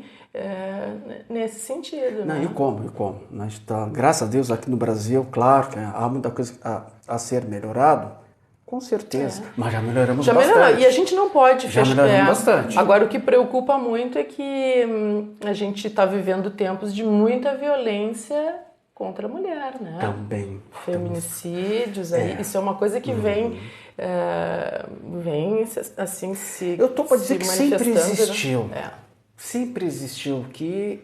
nesse sentido. Não, né? E como? Nós está, graças a Deus, aqui no Brasil, claro que há muita coisa a ser melhorado, com certeza, mas já melhoramos bastante. E a gente não pode fechar. Já melhoramos bastante. Agora, o que preocupa muito é que a gente está vivendo tempos de muita violência contra a mulher, né? Também. Feminicídios, isso é uma coisa que vem assim se eu estou para dizer que sempre existiu. Né? Sempre existiu, que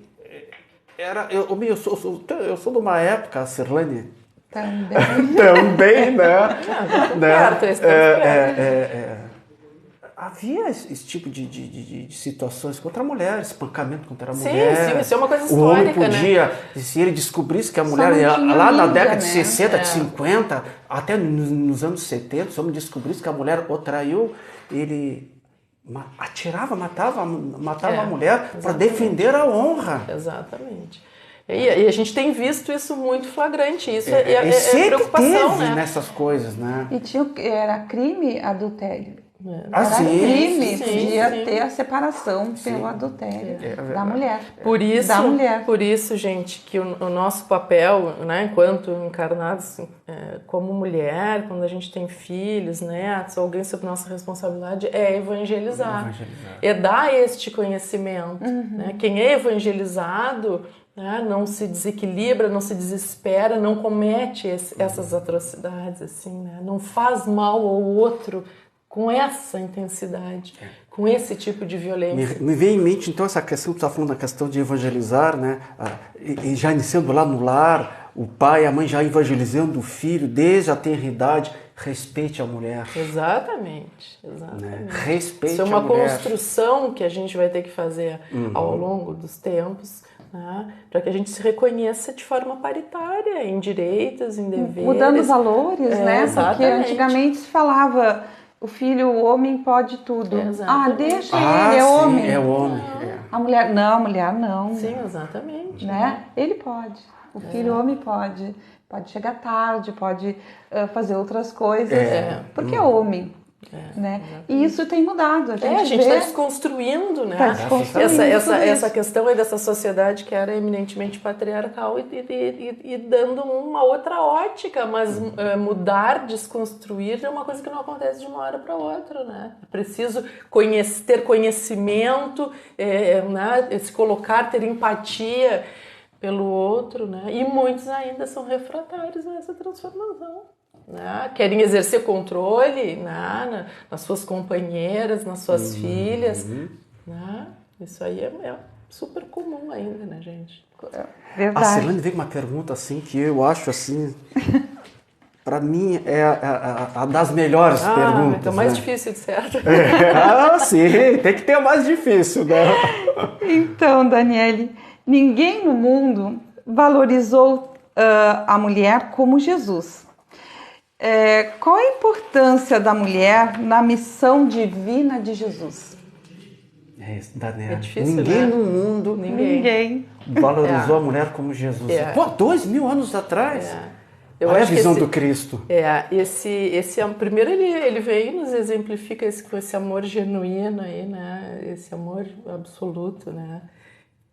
era... Eu sou de uma época, a Cirlane... Também, né? Havia esse tipo de situações contra a mulher, espancamento contra a mulher. Sim, isso é uma coisa histórica, o homem podia, né? Se ele descobrisse que a mulher, lá na década de 60, de 50, até nos anos 70, se o homem descobrisse que a mulher o traiu, ele atirava, matava a mulher para defender a honra. Exatamente. E a gente tem visto isso muito flagrante, isso é preocupação, teve, né? Nessas coisas, né? E era crime adultério. Era crime, podia ter a separação pelo adultério da mulher. Por isso, gente, que o nosso papel, né, enquanto encarnados como mulher, quando a gente tem filhos, netos, alguém sob nossa responsabilidade, é evangelizar. É dar este conhecimento. Né? Quem é evangelizado, né, não se desequilibra, não se desespera, não comete essas atrocidades, assim, né? Não faz mal ao outro com essa intensidade, com esse tipo de violência. Me vem em mente, então, essa questão, tu está falando da questão de evangelizar, né? E já iniciando lá no lar, o pai e a mãe já evangelizando o filho, desde a tenra idade, respeite a mulher. Exatamente. Né? Respeite a mulher. Isso é uma construção que a gente vai ter que fazer ao longo dos tempos, né? Para que a gente se reconheça de forma paritária, em direitos, em deveres. Mudando valores, né? Exatamente. Porque antigamente se falava... O filho, o homem pode tudo. Deixa ele, é homem. É homem. A mulher não. Sim, exatamente. Né? Ele pode. O filho, o homem pode. Pode chegar tarde, pode fazer outras coisas. Porque é homem. Né? E isso tem mudado. A gente está desconstruindo, né? Essa questão aí dessa sociedade que era eminentemente patriarcal e dando uma outra ótica, mas mudar, desconstruir é uma coisa que não acontece de uma hora para outra, né? É preciso ter conhecimento, né? Se colocar, ter empatia pelo outro, né? E muitos ainda são refratários nessa transformação. Né? Querem exercer controle, né? Nas suas companheiras, nas suas filhas. Né? Isso aí é super comum ainda, né, gente? Verdade. A Cirlane veio com uma pergunta assim que eu acho assim, para mim é a das melhores perguntas. É a mais né? difícil, de certo. Sim, tem que ter a mais difícil, né? Então, Daniele, ninguém no mundo valorizou a mulher como Jesus. Qual a importância da mulher na missão divina de Jesus? Daniela. É difícil, ninguém né? no mundo valorizou a mulher como Jesus. 2000 anos atrás. Eu Olha acho a visão que do Cristo. Primeiro ele vem e nos exemplifica esse amor genuíno aí, né? Esse amor absoluto, né?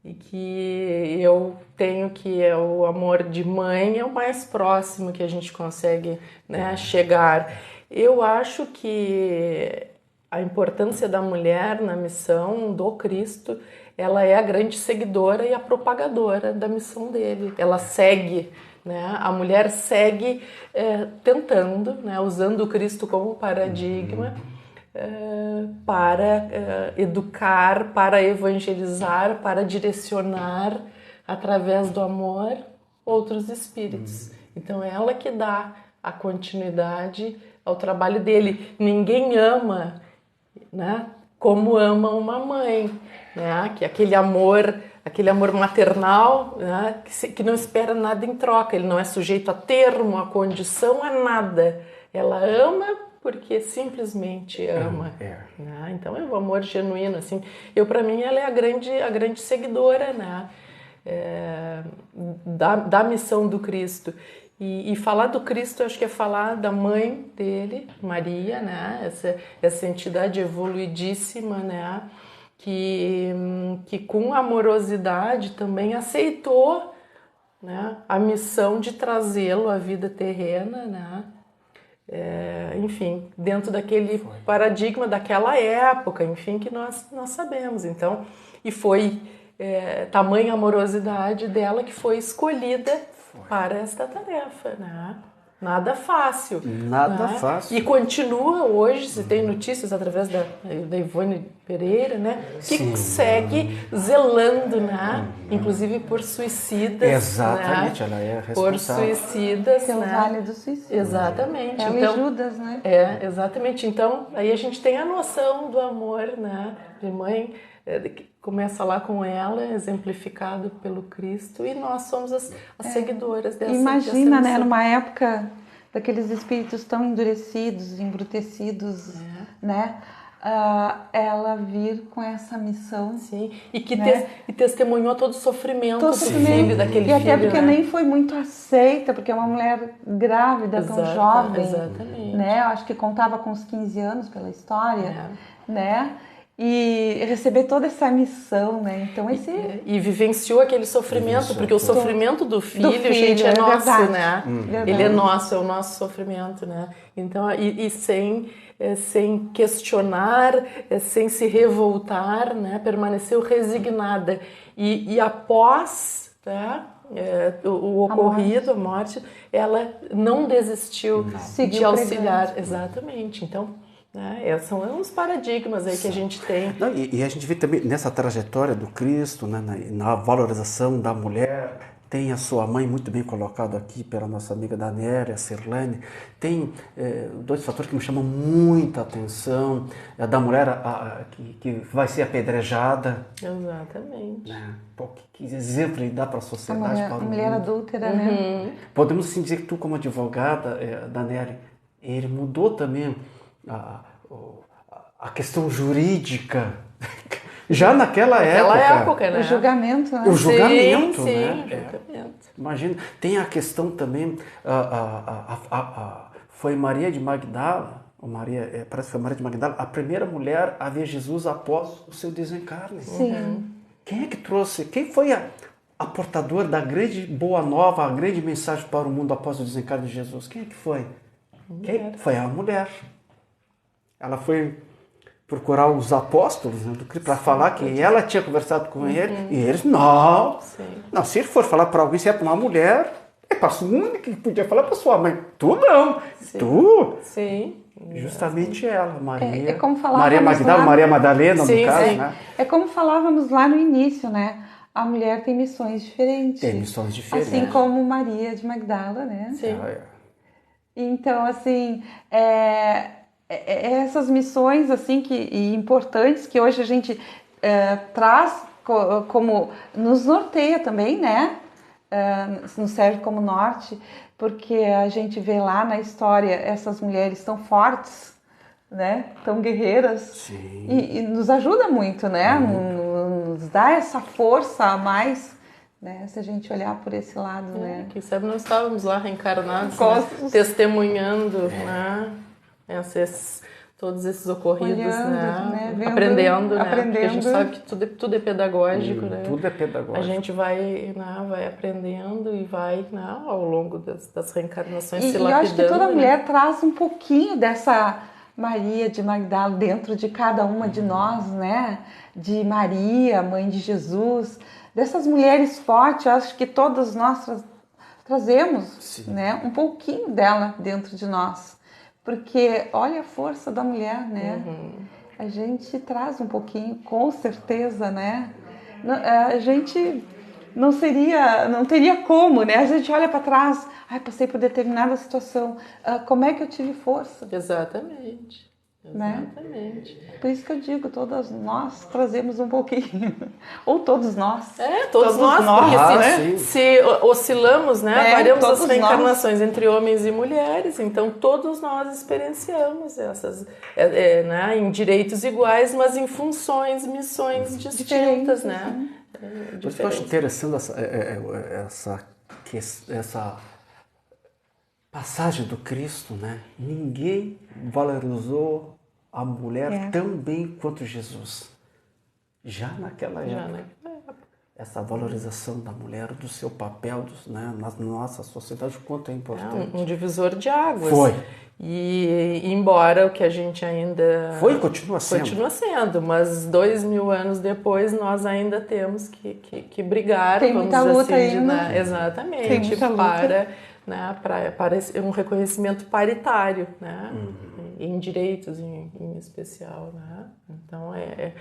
E que eu tenho que é o amor de mãe, é o mais próximo que a gente consegue, né, chegar. Eu acho que a importância da mulher na missão do Cristo, ela é a grande seguidora e a propagadora da missão dele. Ela segue, né? A mulher segue tentando, né, usando o Cristo como paradigma, para educar, para evangelizar, para direcionar através do amor outros espíritos. Então é ela que dá a continuidade ao trabalho dele. Ninguém ama, né, como ama uma mãe, né? Que aquele amor aquele amor maternal, né? Que não espera nada em troca, ele não é sujeito a termo, a condição, a nada. Ela ama porque simplesmente ama. Né? Então é um amor genuíno, assim. Para mim, ela é a grande seguidora, né? Da missão do Cristo. E falar do Cristo, acho que é falar da mãe dele, Maria, né? Essa entidade evoluidíssima, né? Que com amorosidade também aceitou, né? A missão de trazê-lo à vida terrena, né? Enfim, dentro daquele paradigma daquela época, enfim, que nós sabemos. Então, e foi tamanha amorosidade dela que foi escolhida para esta tarefa, né? Nada fácil. Nada né? fácil. E continua hoje, se tem notícias através da Ivone Pereira, né? Que segue zelando, né? Inclusive por suicidas. Exatamente, né? ela é responsável. Por suicidas, Que é o né? Vale do Suicídio. Exatamente. É o Então, Judas, né? Exatamente. Então, aí a gente tem a noção do amor, né? De mãe, que começa lá com ela, exemplificado pelo Cristo, e nós somos as seguidoras dessa Imagina, dessa né? Numa época daqueles espíritos tão endurecidos, embrutecidos, né? Ela vir com essa missão. Sim, e que né? testemunhou todo o sofrimento do filho, daquele filho. E até porque né? nem foi muito aceita, porque é uma mulher grávida, tão jovem. Exatamente. Né? Acho que contava com uns 15 anos pela história, né? E receber toda essa missão, né? Então e vivenciou aquele sofrimento, porque o sofrimento do filho, gente, é nosso, verdade. né? Ele é nosso, é o nosso sofrimento, né? Então, sem questionar, sem se revoltar, né? Permaneceu resignada. E após, tá? O ocorrido, a morte, ela não desistiu de auxiliar. Exatamente. Então, são os paradigmas aí que a gente tem. Não, e a gente vê também nessa trajetória do Cristo, né, na valorização da mulher, tem a sua mãe muito bem colocado aqui pela nossa amiga Daniela, a Cirlane. Tem dois fatores que me chamam muita atenção. A da mulher que vai ser apedrejada. Exatamente. Né? Pô, que exemplo ele dá para a sociedade, para o mundo. Mulher adúltera, né? Podemos sim dizer que tu, como advogada, Daniela, ele mudou também a questão jurídica, já naquela época, né? O julgamento, né? O julgamento, sim, né? julgamento. Imagina, tem a questão também, foi Maria de Magdala, parece que foi Maria de Magdala, a primeira mulher a ver Jesus após o seu desencarne. Sim. Quem é que trouxe, quem foi a portadora da grande boa nova, a grande mensagem para o mundo após o desencarne de Jesus? Quem é que foi? Foi a mulher. Ela foi procurar os apóstolos, né, para falar que ela tinha conversado com ele, e eles, não, se ele for falar para alguém, se é para uma mulher, é para a única que podia falar para sua mãe, tu não, tu. Sim. Justamente ela, Maria. É como falávamos Maria Magdala, Maria Madalena, no caso, né? É como falávamos lá no início, né? A mulher tem missões diferentes. Tem missões diferentes. Assim como Maria de Magdala, né? Sim. Então, assim, essas missões assim e importantes que hoje a gente traz como nos norteia também, né? Nos serve como norte, porque a gente vê lá na história essas mulheres tão fortes, né? Tão guerreiras, e nos ajuda muito, né? Nos dá essa força a mais. Né? Se a gente olhar por esse lado, né? Quem sabe nós estávamos lá reencarnados, né? Testemunhando, né? Todos esses ocorridos, olhando, né? Vendo, aprendendo, né? Porque a gente sabe que tudo é pedagógico, né? Tudo é pedagógico. A gente vai aprendendo e vai, né? Ao longo das reencarnações se lapidando. E eu acho que toda mulher traz um pouquinho dessa Maria de Magdala dentro de cada uma de nós, né? De Maria, mãe de Jesus, dessas mulheres fortes, eu acho que todas nós trazemos, né? Um pouquinho dela dentro de nós. Porque olha a força da mulher, né? A gente traz um pouquinho, com certeza, né? A gente não teria como, né? A gente olha para trás, passei por determinada situação, como é que eu tive força? Exatamente. Exatamente. Por isso que eu digo, todas nós trazemos um pouquinho. Ou todos nós. Todos nós, porque se oscilamos, né? Variamos as reencarnações entre homens e mulheres, então todos nós experienciamos essas, né? Em direitos iguais, mas em funções, missões distintas, né? Por isso que eu acho interessante essa passagem do Cristo, né? Ninguém valorizou a mulher tão bem quanto Jesus. Já naquela época. Essa valorização da mulher, do seu papel, né, na nossa sociedade, o quanto é importante. Um divisor de águas. Foi. E embora o que a gente ainda... Foi e continua sendo. Continua sendo, mas 2000 anos depois nós ainda temos que brigar, tem muita luta ainda. Exatamente. Tem muita luta. Para um reconhecimento paritário, né? Em direitos em especial, né? Então é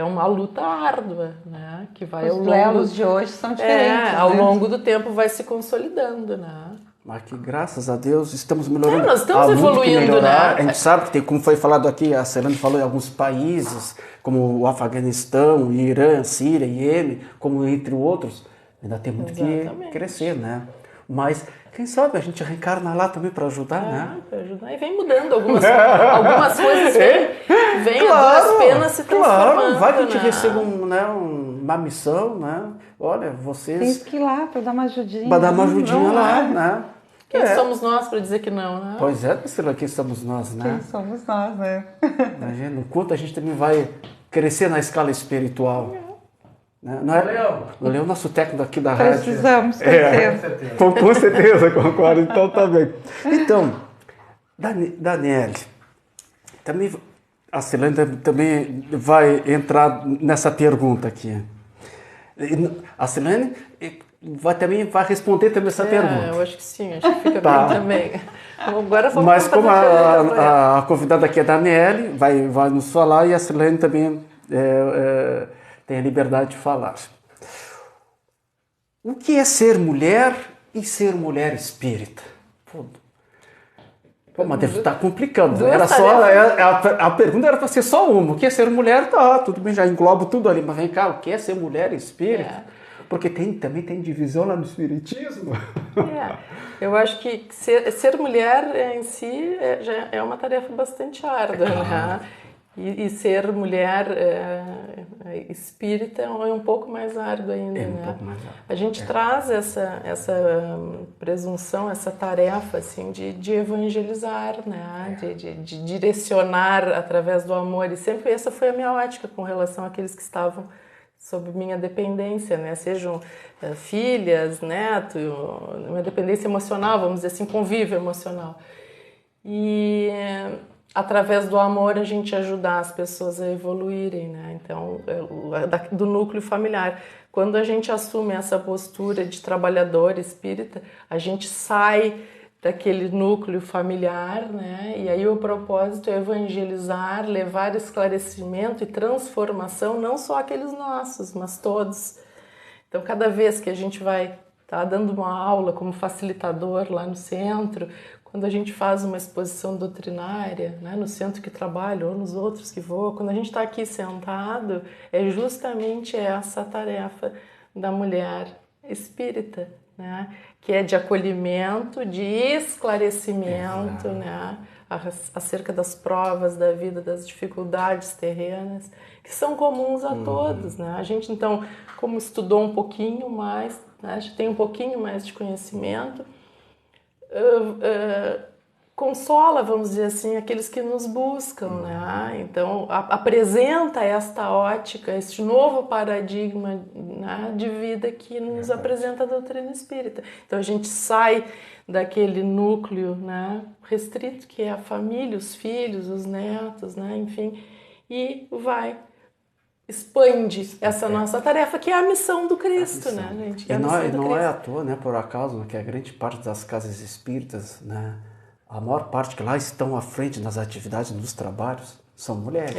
uma luta árdua, né? Que vai Os lelos de hoje são diferentes. Ao longo do tempo vai se consolidando, né? Mas que graças a Deus estamos melhorando. Nós estamos evoluindo, né? A gente sabe que como foi falado aqui, a Celane falou em alguns países, como o Afeganistão, Irã, Síria, Iêmen, como entre outros, ainda tem muito que crescer, né? Mas quem sabe a gente reencarna lá também para ajudar, né? Para ajudar. E vem mudando algumas coisas, vem algumas penas se transformando. Claro, vai que a gente receba uma missão, né? Olha, vocês... Tem que ir lá para dar uma ajudinha. Para dar uma ajudinha lá, né? Quem somos nós para dizer que não, né? Pois é, Priscila, quem somos nós, né? Quem somos nós, né? Imagina, o quanto a gente também vai crescer na escala espiritual. Né? Não é o nosso técnico aqui da rádio. Precisamos, com certeza. Com certeza, concordo. Então tá bem. Então, Daniele, também, a Celane também vai entrar nessa pergunta aqui. A Celane também vai responder também essa pergunta. Eu acho que sim, acho que fica bem também. Agora vamos Mas como a convidada aqui é a Daniele, vai nos falar e a Celane também tem a liberdade de falar. O que é ser mulher e ser mulher espírita? Pô, mas deve estar complicando. Era só, a pergunta era para ser só uma. O que é ser mulher? Tá, tudo bem, já englobo tudo ali. Mas vem cá, o que é ser mulher espírita? Porque também tem divisão lá no espiritismo. Eu acho que ser mulher em si já é uma tarefa bastante árdua, né? E ser mulher espírita é um pouco mais árduo ainda, né? Pouco mais árduo. A gente traz essa presunção, essa tarefa assim de evangelizar, né? De direcionar através do amor. E sempre essa foi a minha ótica com relação àqueles que estavam sob minha dependência, né? Sejam filhas, neto, uma dependência emocional, vamos dizer assim, convívio emocional. E através do amor a gente ajudar as pessoas a evoluírem, né? Então, do núcleo familiar. Quando a gente assume essa postura de trabalhador espírita, a gente sai daquele núcleo familiar, né? E aí o propósito é evangelizar, levar esclarecimento e transformação, não só aqueles nossos, mas todos. Então, cada vez que a gente vai estar dando uma aula como facilitador lá no centro, quando a gente faz uma exposição doutrinária, né, no centro que trabalho ou nos outros que vou, quando a gente está aqui sentado, é justamente essa a tarefa da mulher espírita, né, que é de acolhimento, de esclarecimento, né, acerca das provas da vida, das dificuldades terrenas, que são comuns a todos, né? A gente, então, como estudou um pouquinho mais, né, a gente tem um pouquinho mais de conhecimento, consola, vamos dizer assim, aqueles que nos buscam, né? Então, apresenta esta ótica, este novo paradigma, né, de vida que nos apresenta a doutrina espírita. Então, a gente sai daquele núcleo, né, restrito, que é a família, os filhos, os netos, né, enfim, e expande essa nossa tarefa, que é a missão do Cristo, né, gente? E não é à toa, né, por acaso, que a grande parte das casas espíritas, né, a maior parte que lá estão à frente nas atividades, nos trabalhos, são mulheres.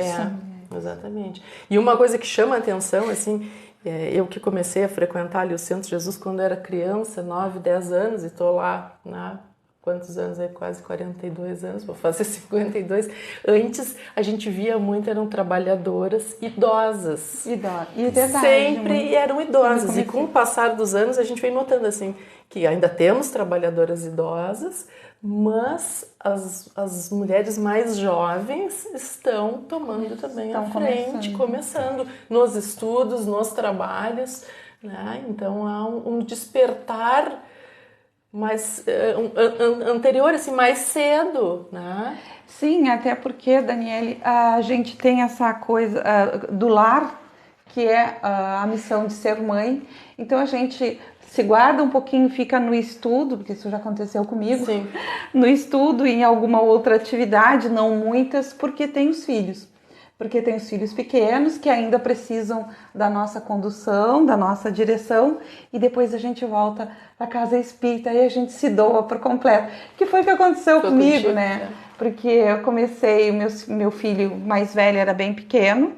Exatamente. E uma coisa que chama a atenção, assim, eu que comecei a frequentar ali o Centro Jesus quando era criança, 9, 10 anos, e estou lá, né, quantos anos aí? Quase 42 anos, vou fazer 52. Antes a gente via muito, eram trabalhadoras idosas. E verdade, Sempre eram idosas. E com o passar dos anos a gente vem notando assim que ainda temos trabalhadoras idosas, mas as mulheres mais jovens estão tomando também a frente, começando nos estudos, nos trabalhos, né? Então há um despertar mais anterior, assim, mais cedo, né? Sim, até porque, Daniele, a gente tem essa coisa do lar, que é a missão de ser mãe. Então a gente se guarda um pouquinho, fica no estudo, porque isso já aconteceu comigo. Sim. No estudo, em alguma outra atividade, não muitas, porque tem os filhos. Porque tem os filhos pequenos que ainda precisam da nossa condução, da nossa direção, e depois a gente volta para a casa espírita e a gente se doa por completo. Que foi o que aconteceu comigo, né? Porque eu comecei, meu filho mais velho era bem pequeno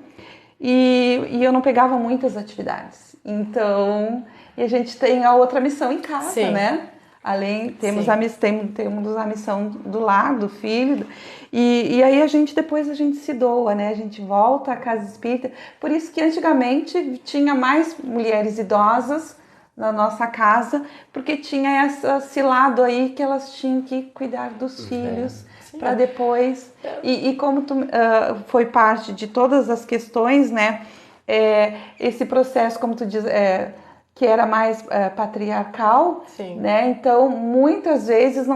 e eu não pegava muitas atividades. Então, e a gente tem a outra missão em casa, sim, né? Além, temos a missão do lar, do filho, e aí depois a gente se doa, né? A gente volta à casa espírita. Por isso que antigamente tinha mais mulheres idosas na nossa casa, porque tinha esse lado aí que elas tinham que cuidar dos filhos para depois. E como tu foi parte de todas as questões, né? Esse processo, como tu diz, que era mais patriarcal, sim, né? Então, muitas vezes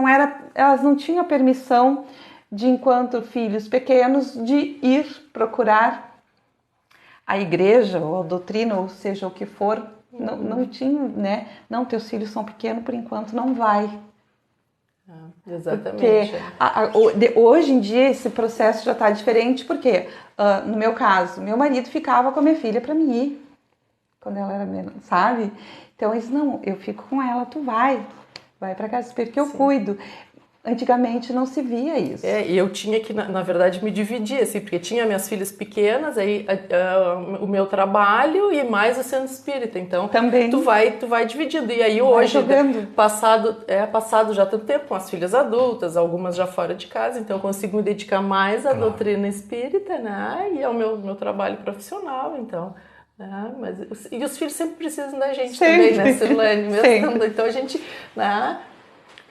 elas não tinham permissão de, enquanto filhos pequenos, de ir procurar a igreja ou a doutrina, ou seja o que for. Não tinham, né? Não, teus filhos são pequenos, por enquanto não vai. Exatamente. Porque hoje em dia esse processo já está diferente, porque no meu caso, meu marido ficava com a minha filha para mim ir quando ela era menor, sabe? Então eles, não, eu fico com ela, tu vai para casa espírita que eu cuido. Antigamente não se via isso. E eu tinha que, na verdade, me dividir, assim, porque tinha minhas filhas pequenas, aí o meu trabalho e mais o centro espírita. Então, também. Tu vai dividindo. E aí hoje, passado já tanto tempo com as filhas adultas, algumas já fora de casa, então eu consigo me dedicar mais à doutrina espírita, né? E ao meu trabalho profissional, então. E os filhos sempre precisam da gente também, né, Cirlane? Mesmo, então a gente, né?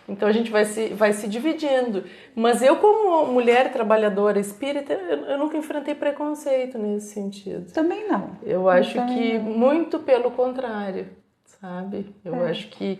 Então a gente vai se dividindo. Mas eu, como mulher trabalhadora espírita, eu nunca enfrentei preconceito nesse sentido. Também não. Eu acho que muito pelo contrário, sabe? Eu acho que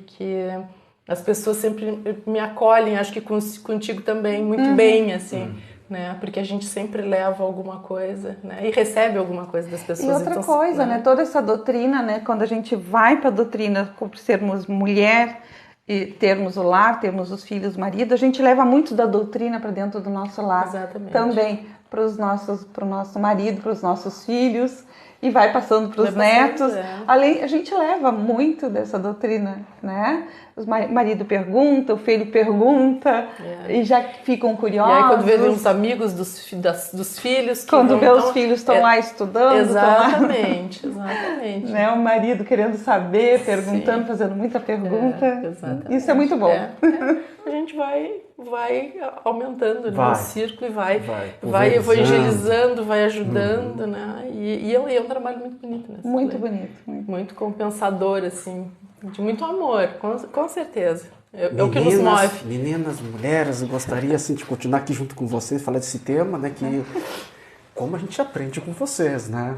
as pessoas sempre me acolhem, acho que contigo também, muito bem, assim. Né? Porque a gente sempre leva alguma coisa, né? E recebe alguma coisa das pessoas. E outra coisa, né? Toda essa doutrina, né? Quando a gente vai para a doutrina, por sermos mulher, e termos o lar, termos os filhos, o marido, a gente leva muito da doutrina para dentro do nosso lar. Exatamente. Também para o nosso marido, para os nossos filhos, e vai passando para os netos. Além, a gente leva muito dessa doutrina, né? O marido pergunta, o filho pergunta, e já ficam curiosos. E aí quando vê uns amigos dos filhos... Quando vê os filhos estão lá estudando. Exatamente. Né? O marido querendo saber, perguntando, fazendo muita pergunta. Exatamente. Isso é muito bom. A gente vai aumentando, né, o círculo e vai evangelizando, vai ajudando, né? E é um trabalho muito bonito, né? Muito bonito. Muito compensador, assim, de muito amor, com certeza. É o que nos move. Meninas, mulheres, eu gostaria assim, de continuar aqui junto com vocês, falar desse tema, né? Que como a gente aprende com vocês, né?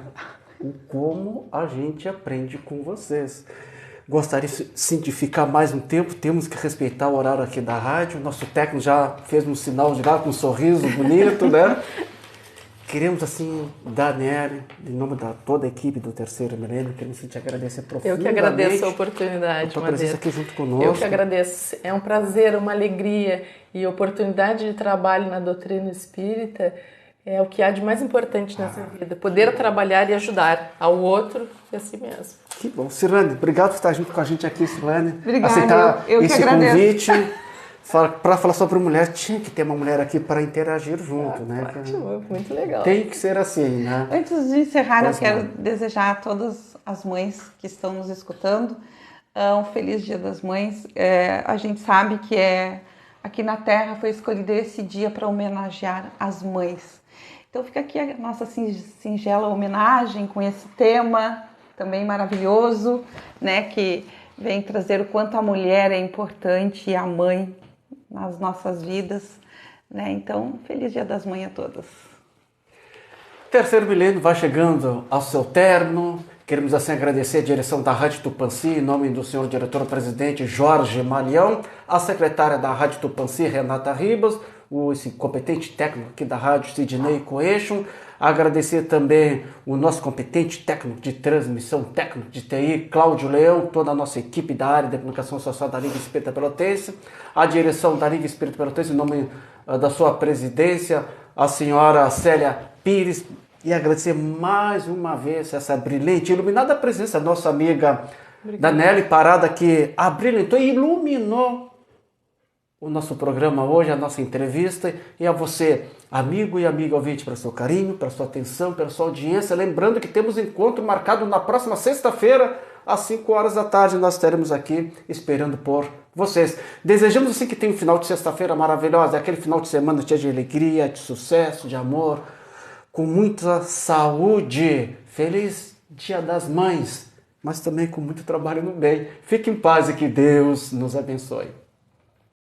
Como a gente aprende com vocês. Gostaria sim de ficar mais um tempo, temos que respeitar o horário aqui da rádio. Nosso técnico já fez um sinal de lá com um sorriso bonito, né? Queremos, assim, Daniele, em nome de toda a equipe do Terceiro Milênio, queremos te agradecer profundamente. Eu que agradeço a oportunidade, a tua presença aqui junto conosco. Eu que agradeço. É um prazer, uma alegria e oportunidade de trabalho na doutrina espírita é o que há de mais importante nessa vida. Poder trabalhar e ajudar ao outro e a si mesmo. Que bom. Cirlane, obrigado por estar junto com a gente aqui, Cirlane. Obrigada. Aceitar eu esse que agradeço. Convite. Para falar sobre mulher, tinha que ter uma mulher aqui para interagir junto, né? Ótimo, muito legal. Tem que ser assim, né? Antes de encerrar, eu quero desejar a todas as mães que estão nos escutando um feliz Dia das Mães. A gente sabe que é aqui na Terra foi escolhido esse dia para homenagear as mães. Então fica aqui a nossa singela homenagem com esse tema também maravilhoso, né, que vem trazer o quanto a mulher é importante e a mãe nas nossas vidas, né? Então, feliz Dia das Mães a todas. Terceiro milênio vai chegando ao seu término. Queremos assim agradecer a direção da Rádio Tupãssi, em nome do senhor diretor-presidente Jorge Malião, a secretária da Rádio Tupãssi, Renata Ribas, esse competente técnico aqui da rádio, Sidney Coeixo. Agradecer também o nosso competente técnico de transmissão, técnico de TI, Cláudio Leão, toda a nossa equipe da área de comunicação social da Liga Espírita Pelotense, a direção da Liga Espírita Pelotense, em nome da sua presidência, a senhora Célia Pires, e agradecer mais uma vez essa brilhante, iluminada presença da nossa amiga Daniele Parada, que abrilhantou e iluminou o nosso programa hoje, a nossa entrevista. E a você, amigo e amiga ouvinte, pelo seu carinho, pela sua atenção, pela sua audiência. Lembrando que temos encontro marcado na próxima sexta-feira, às 5 horas da tarde. Nós estaremos aqui esperando por vocês. Desejamos assim que tenha um final de sexta-feira maravilhosa, aquele final de semana cheio de alegria, de sucesso, de amor, com muita saúde. Feliz Dia das Mães, mas também com muito trabalho no bem. Fique em paz e que Deus nos abençoe.